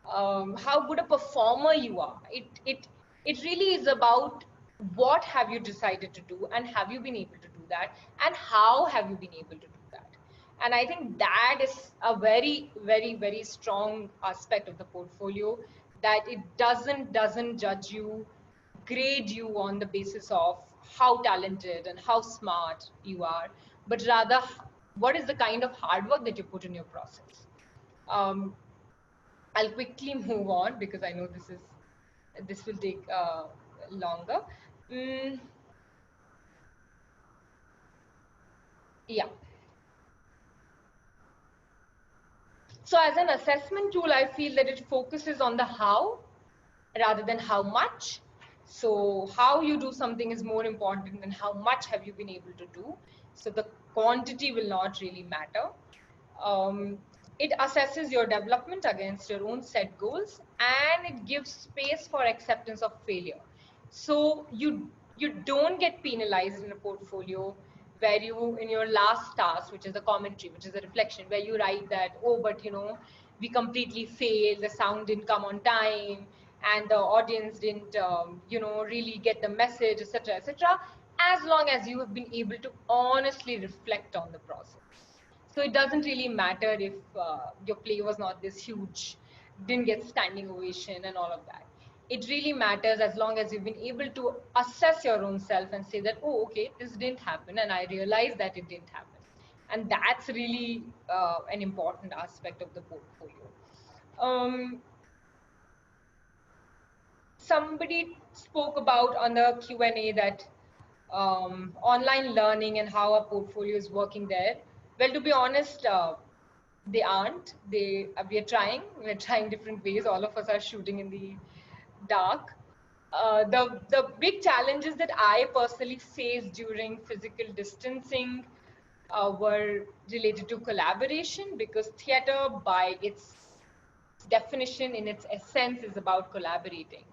how good a performer you are. It really is about what have you decided to do, and have you been able to do that, and how have you been able to do that. And I think that is a very, very, very strong aspect of the portfolio, that it doesn't judge you, grade you on the basis of how talented and how smart you are, but rather what is the kind of hard work that you put in your process. I'll quickly move on because I know this will take longer. Yeah. So as an assessment tool, I feel that it focuses on the how rather than how much. So how you do something is more important than how much have you been able to do. So the quantity will not really matter. It assesses your development against your own set goals, and it gives space for acceptance of failure. So you don't get penalized in a portfolio where you, in your last task, which is a commentary, which is a reflection, where you write that, oh, but we completely failed, the sound didn't come on time, and the audience didn't really get the message, etc., etc. As long as you have been able to honestly reflect on the process. So it doesn't really matter if your play was not this huge, didn't get standing ovation and all of that. It really matters as long as you've been able to assess your own self and say that, oh, okay, this didn't happen, and I realized that it didn't happen. And that's really an important aspect of the portfolio. Somebody spoke about on the Q&A that online learning and how our portfolio is working there. Well, to be honest, they aren't. We are trying. We're trying different ways. All of us are shooting in the dark. The big challenges that I personally faced during physical distancing were related to collaboration, because theater, by its definition, in its essence, is about collaborating.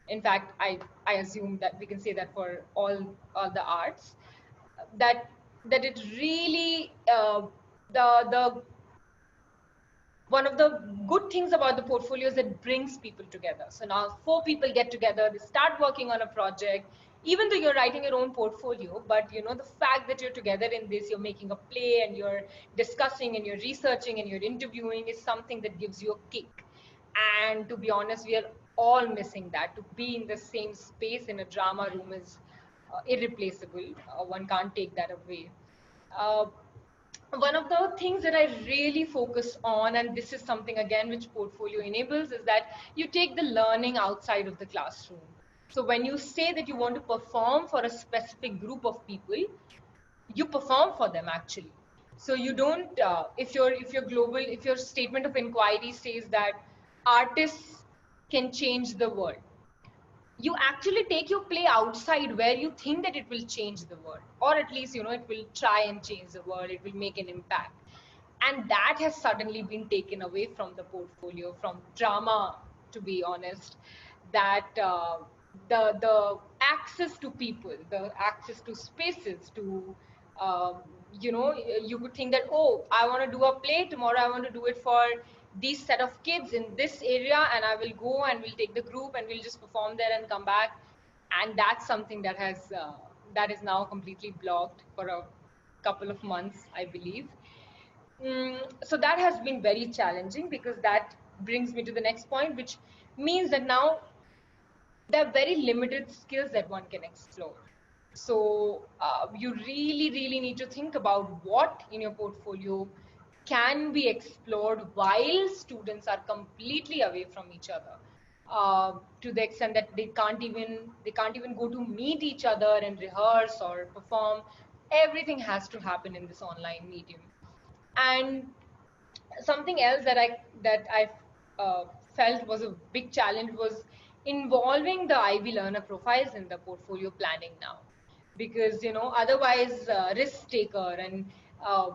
In fact, I assume that we can say that for all the arts, that it really the one of the good things about the portfolio is it brings people together. So now 4 people get together, they start working on a project, even though you're writing your own portfolio, but the fact that you're together in this, you're making a play and you're discussing and you're researching and you're interviewing, is something that gives you a kick. And to be honest, we are all missing that. To be in the same space in a drama room is irreplaceable. One can't take that away. One of the things that I really focus on, and this is something again which portfolio enables, is that you take the learning outside of the classroom. So when you say that you want to perform for a specific group of people, you perform for them actually. So you don't, if your statement of inquiry says that artists can change the world, you actually take your play outside where you think that it will change the world, or at least it will try and change the world, it will make an impact. And that has suddenly been taken away from the portfolio, from drama, to be honest, that the access to people, the access to spaces, to you could think that, oh, I want to do a play tomorrow, I want to do it for these set of kids in this area, and I will go and we'll take the group and we'll just perform there and come back. And that's something that has that is now completely blocked for a couple of months, I believe. So that has been very challenging, because that brings me to the next point, which means that now there are very limited skills that one can explore. So you really need to think about what in your portfolio can be explored while students are completely away from each other, to the extent that they can't even go to meet each other and rehearse or perform. Everything has to happen in this online medium. And something else that I felt was a big challenge was involving the Ivy learner profiles in the portfolio planning now, because otherwise risk taker and uh,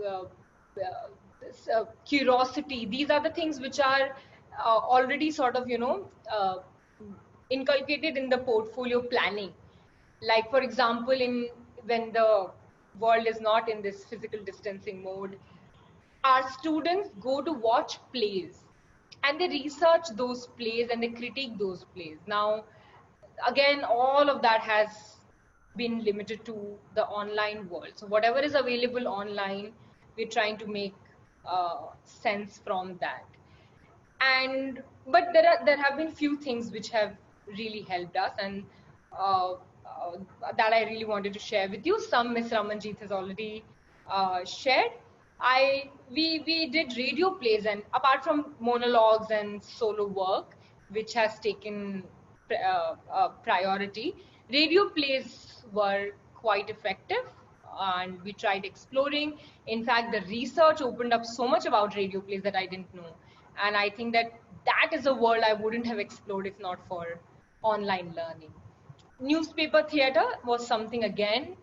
uh, curiosity, these are the things which are already sort of inculcated in the portfolio planning. Like, for example, in when the world is not in this physical distancing mode, our students go to watch plays and they research those plays and they critique those plays. Now, again, all of that has been limited to the online world. So whatever is available online, we're trying to make sense from that. And but there have been few things which have really helped us, and uh, that I really wanted to share with you. Some Miss Ramanjit has already shared. We did radio plays, and apart from monologues and solo work, which has taken priority, radio plays were quite effective, and we tried exploring. In fact, the research opened up so much about radio plays that I didn't know. And I think that is a world I wouldn't have explored if not for online learning. Newspaper theater was something, again,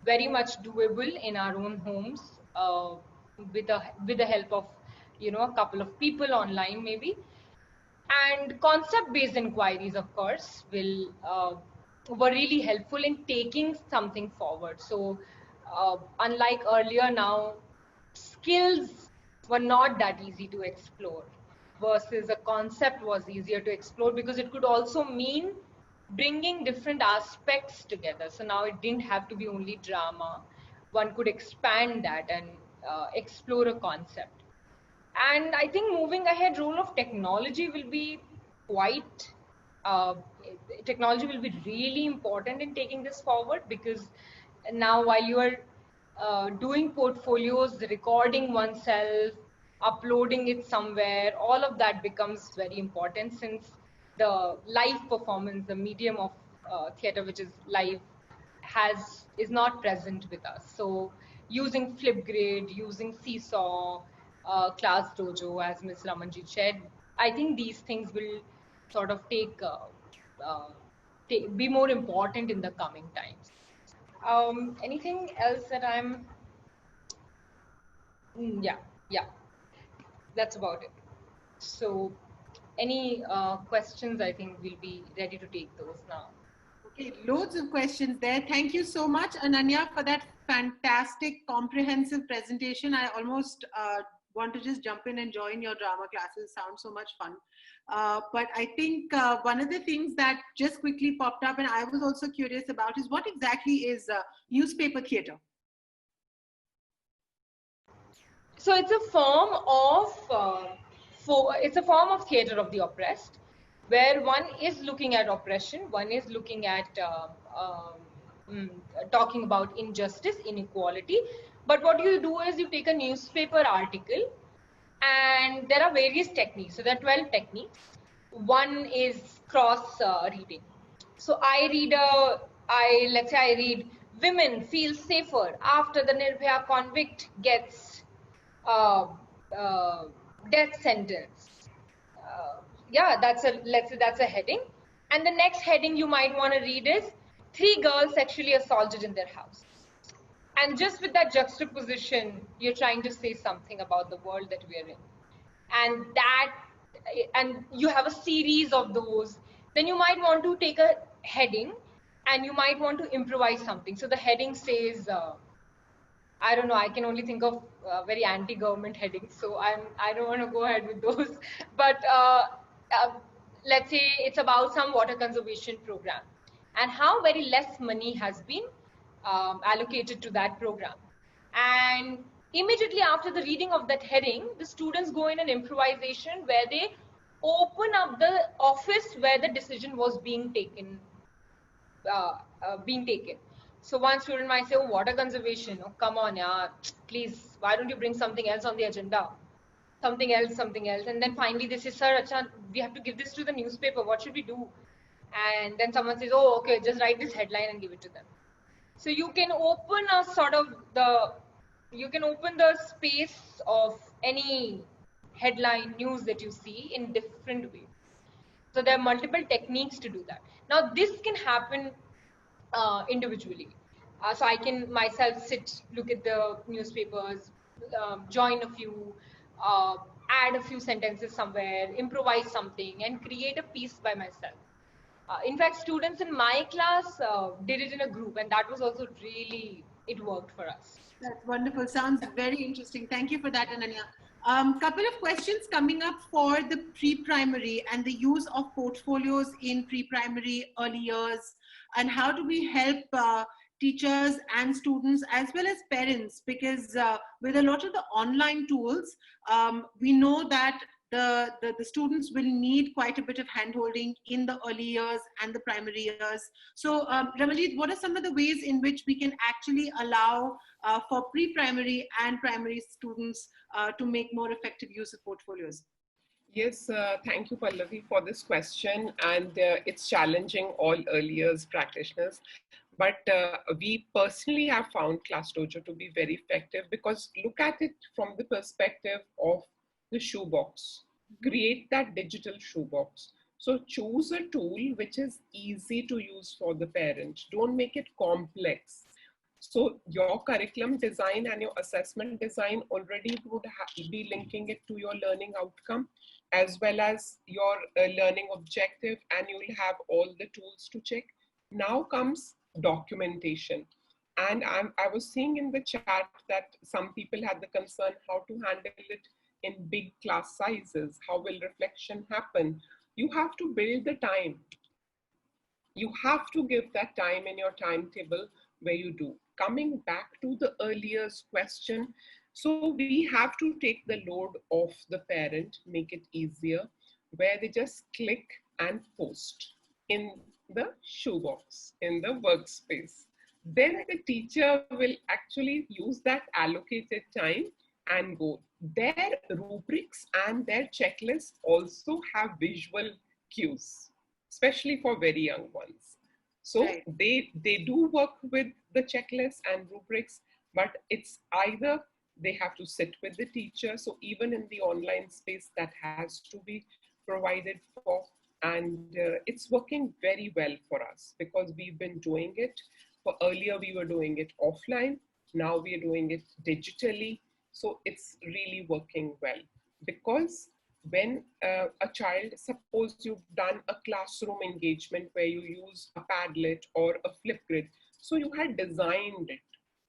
very much doable in our own homes, with the help of a couple of people online maybe. And concept-based inquiries, of course, were really helpful in taking something forward. So unlike earlier, now skills were not that easy to explore, versus a concept was easier to explore, because it could also mean bringing different aspects together. So now it didn't have to be only drama. One could expand that and explore a concept. And I think moving ahead, role of technology will be quite, uh, technology will be really important in taking this forward, because now while you are doing portfolios, recording oneself, uploading it somewhere, all of that becomes very important, since the live performance, the medium of theater, which is live, is not present with us. So using Flipgrid, using Seesaw, Class Dojo, as Ms. Ramanjit shared, I think these things will sort of uh, be more important in the coming times. Anything else that I'm? Yeah, that's about it. So, any questions? I think we'll be ready to take those now. Okay, loads of questions there. Thank you so much, Ananya, for that fantastic, comprehensive presentation. I almost want to just jump in and join your drama classes. Sounds so much fun. But I think one of the things that just quickly popped up, and I was also curious about, is what exactly is newspaper theater? So it's a form of it's a form of theater of the oppressed, where one is looking at oppression, one is looking at talking about injustice, inequality. But what you do is you take a newspaper article, and there are various techniques. So there are 12 techniques. One is cross reading. So let's say I read, women feel safer after the Nirbhaya convict gets uh, uh, death sentence. Yeah, let's say that's a heading. And the next heading you might want to read is, 3 girls sexually assaulted in their house. And just with that juxtaposition, you're trying to say something about the world that we're in. And you have a series of those. Then you might want to take a heading and you might want to improvise something. So the heading says, I don't know. I can only think of very anti-government headings, so I don't want to go ahead with those. But uh, let's say it's about some water conservation program, and how very less money has been allocated to that program. And immediately after the reading of that heading, the students go in an improvisation where they open up the office where the decision was being taken. So one student might say, "Oh, water conservation. Oh, come on, yeah, please. Why don't you bring something else on the agenda? Something else." And then finally, they say, "Sir, acha, we have to give this to the newspaper. What should we do?" And then someone says, "Oh, okay, just write this headline and give it to them." So you can open a sort of you can open the space of any headline news that you see in different ways. So there are multiple techniques to do that. Now this can happen individually. So I can myself sit, look at the newspapers, join a few, uh, add a few sentences somewhere, improvise something, and create a piece by myself. In fact, students in my class did it in a group, and that was also really, it worked for us. That's wonderful. Sounds very interesting. Thank you for that, Ananya. Couple of questions coming up for the pre-primary and the use of portfolios in pre-primary early years, and how do we help teachers and students as well as parents, because with a lot of the online tools, we know that the students will need quite a bit of handholding in the early years and the primary years. So Ramanjit, what are some of the ways in which we can actually allow for pre-primary and primary students to make more effective use of portfolios? Yes, thank you, Pallavi, for this question. And it's challenging all early years practitioners. But we personally have found Class Dojo to be very effective, because look at it from the perspective of the shoebox. Create that digital shoebox. So choose a tool which is easy to use for the parent. Don't make it complex. So your curriculum design and your assessment design already would be linking it to your learning outcome as well as your learning objective, and you will have all the tools to check. Now comes documentation. And I was seeing in the chat that some people had the concern how to handle it in big class sizes. How will reflection happen? You have to build the time. You have to give that time in your timetable where you do. Coming back to the earlier question, so we have to take the load off the parent, make it easier, where they just click and post in the shoebox, in the workspace. Then the teacher will actually use that allocated time and go. Their rubrics and their checklists also have visual cues, especially for very young ones. So Right. they do work with the checklists and rubrics, but it's either they have to sit with the teacher. So even in the online space, that has to be provided for. And it's working very well for us because we've been doing it. For earlier, we were doing it offline. Now we are doing it digitally. So it's really working well, because when a child, suppose you've done a classroom engagement where you use a Padlet or a Flipgrid, so you had designed it.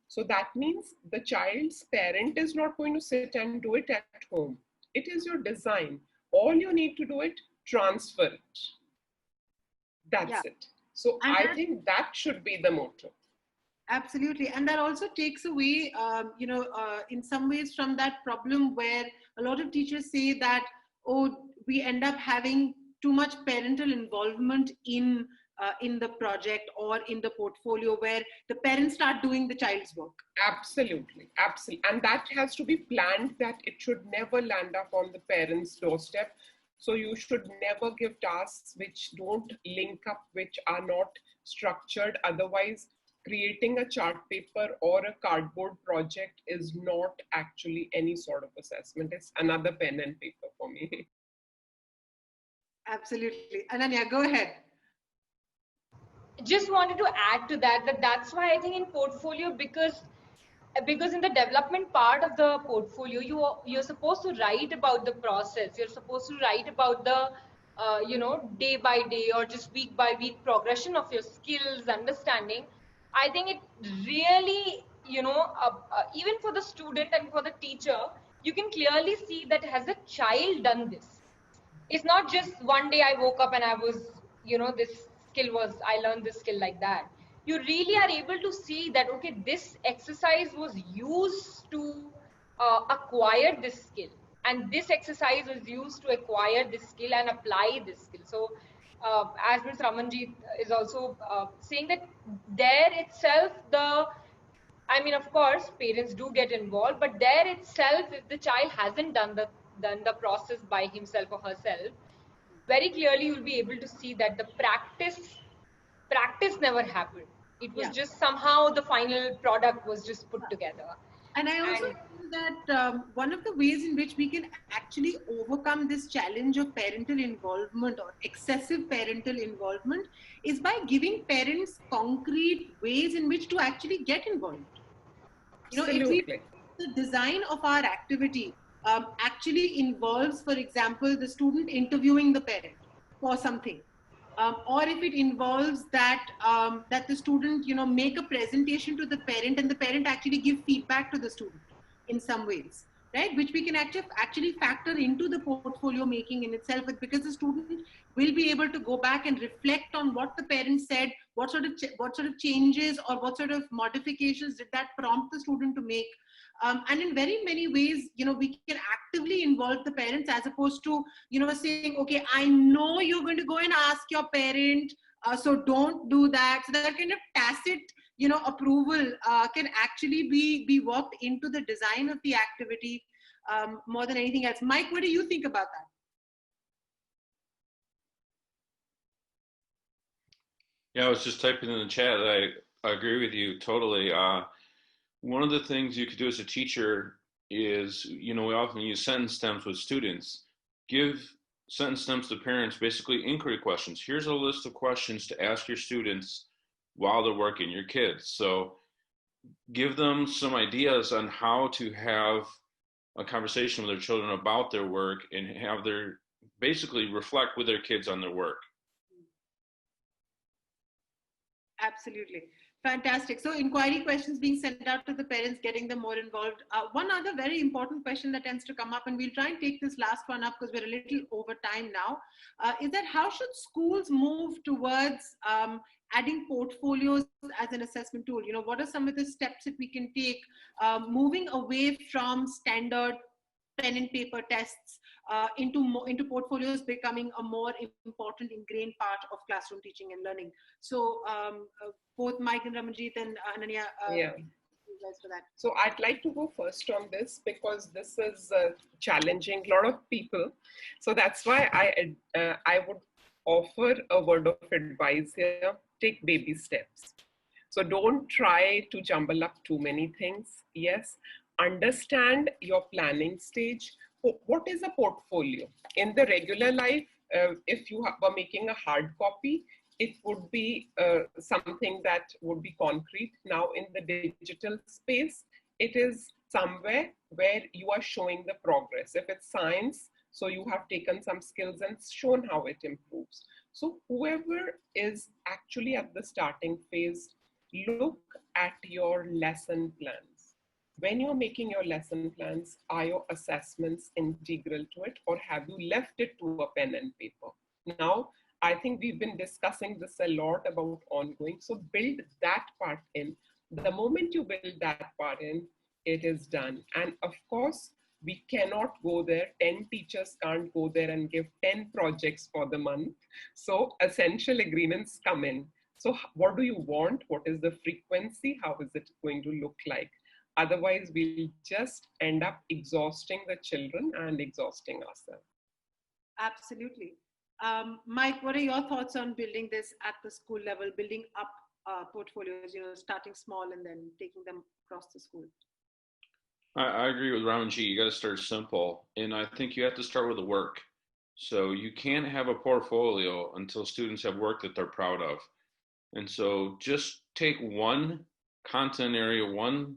So that means the child's parent is not going to sit and do it at home. It is your design. All you need to do it, transfer it. That's it. So And I think that should be the motto. Absolutely. And that also takes away, in some ways from that problem where a lot of teachers say that, oh, we end up having too much parental involvement in the project or in the portfolio, where the parents start doing the child's work. Absolutely, absolutely. And that has to be planned, that it should never land up on the parents' doorstep. So you should never give tasks which don't link up, which are not structured. Otherwise, creating a chart paper or a cardboard project is not actually any sort of assessment. It's another pen and paper for me. Absolutely. Ananya, go ahead. Just wanted to add to that's why I think in portfolio, because in the development part of the portfolio, you're supposed to write about the process. You're supposed to write about the day by day or just week by week progression of your skills, understanding. I think it really even for the student and for the teacher, you can clearly see that has a child done this. It's not just one day I woke up and I was, this I learned this skill like that. You really are able to see that, okay, this exercise was used to acquire this skill. And this exercise is used to acquire this skill and apply this skill. So, as Ms. Ramanjit is also saying that there itself, of course, parents do get involved, but there itself, if the child hasn't done the process by himself or herself, very clearly you'll be able to see that the practice never happened. It was just somehow the final product was just put together. And I also feel that one of the ways in which we can actually overcome this challenge of parental involvement or excessive parental involvement is by giving parents concrete ways in which to actually get involved. Absolutely. If the design of our activity actually involves, for example, the student interviewing the parent for something, or if it involves that the student make a presentation to the parent and the parent actually give feedback to the student in some ways, right, which we can actually factor into the portfolio making in itself, because the student will be able to go back and reflect on what the parent said, what sort of changes or what sort of modifications did that prompt the student to make. And in very many ways, we can actively involve the parents as opposed to, saying, okay, I know you're going to go and ask your parent, so don't do that. So that kind of tacit, approval can actually be worked into the design of the activity more than anything else. Mike, what do you think about that? Yeah, I was just typing in the chat. I agree with you totally. One of the things you could do as a teacher is, we often use sentence stems with students. Give sentence stems to parents, basically inquiry questions. Here's a list of questions to ask your students while they're working, your kids. So give them some ideas on how to have a conversation with their children about their work and have their, basically reflect with their kids on their work. Absolutely. Fantastic. So inquiry questions being sent out to the parents, getting them more involved. One other very important question that tends to come up, and we'll try and take this last one up because we're a little over time now, is that how should schools move towards adding portfolios as an assessment tool? What are some of the steps that we can take, moving away from standard pen and paper tests into portfolios becoming a more important ingrained part of classroom teaching and learning. So both Mike and Ramanjit and Ananya, for that. So I'd like to go first on this because this is challenging a lot of people. So that's why I would offer a word of advice here. Take baby steps. So don't try to jumble up too many things. Yes, understand your planning stage. What is a portfolio? In the regular life, if you were making a hard copy, it would be something that would be concrete. Now in the digital space, it is somewhere where you are showing the progress. If it's science, so you have taken some skills and shown how it improves. So whoever is actually at the starting phase, look at your lesson plans. When you're making your lesson plans, are your assessments integral to it, or have you left it to a pen and paper? Now, I think we've been discussing this a lot about ongoing. So build that part in. The moment you build that part in, it is done. And of course, we cannot go there. 10 teachers can't go there and give 10 projects for the month. So essential agreements come in. So what do you want? What is the frequency? How is it going to look like? Otherwise, we'll just end up exhausting the children and exhausting ourselves. Absolutely. Mike, what are your thoughts on building this at the school level, building up portfolios, starting small and then taking them across the school? I agree with Ramanjit. You got to start simple. And I think you have to start with the work. So you can't have a portfolio until students have work that they're proud of. And so just take one content area, one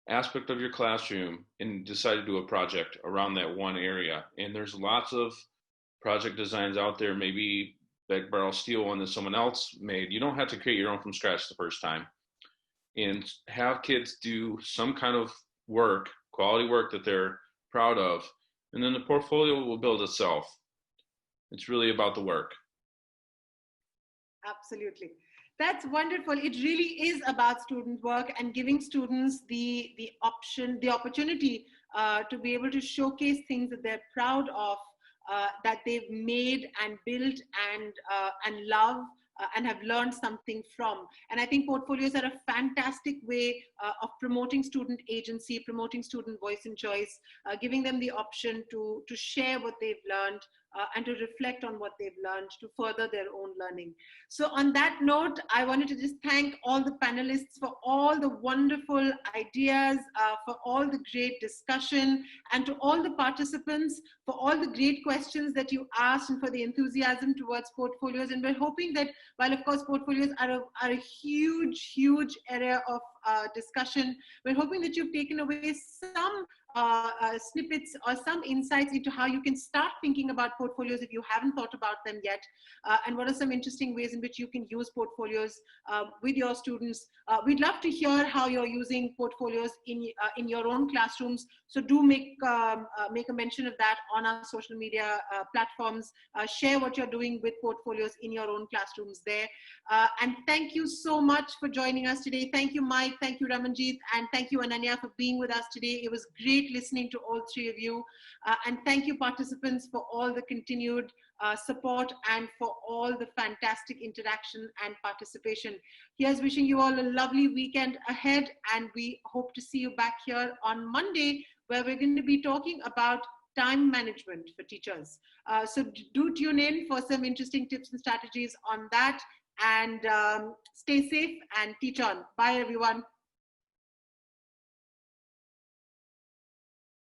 aspect of your classroom and decide to do a project around that one area. And there's lots of project designs out there, maybe beg, borrow, steal one that someone else made. You don't have to create your own from scratch the first time. and have kids do some kind of work, quality work that they're proud of, and then the portfolio will build itself. It's really about the work. Absolutely. That's wonderful. It really is about student work and giving students the opportunity to be able to showcase things that they're proud of, that they've made and built and love. And have learned something from. And I think portfolios are a fantastic way of promoting student agency, promoting student voice and choice, giving them the option to share what they've learned and to reflect on what they've learned to further their own learning. So on that note, I wanted to just thank all the panelists for all the wonderful ideas, for all the great discussion, and to all the participants for all the great questions that you asked and for the enthusiasm towards portfolios. And we're hoping that while of course portfolios are a huge area of discussion, we're hoping that you've taken away some snippets or some insights into how you can start thinking about portfolios if you haven't thought about them yet, and what are some interesting ways in which you can use portfolios with your students. We'd love to hear how you're using portfolios in your own classrooms, so do make a mention of that on our social media platforms. Share what you're doing with portfolios in your own classrooms there. And thank you so much for joining us today. Thank you, Mike. Thank you, Ramanjit. And thank you, Ananya, for being with us today. It was great listening to all three of you. And thank you, participants, for all the continued support and for all the fantastic interaction and participation. Here's wishing you all a lovely weekend ahead. And we hope to see you back here on Monday, where we're going to be talking about time management for teachers. So do tune in for some interesting tips and strategies on that. And stay safe and teach on. Bye, everyone.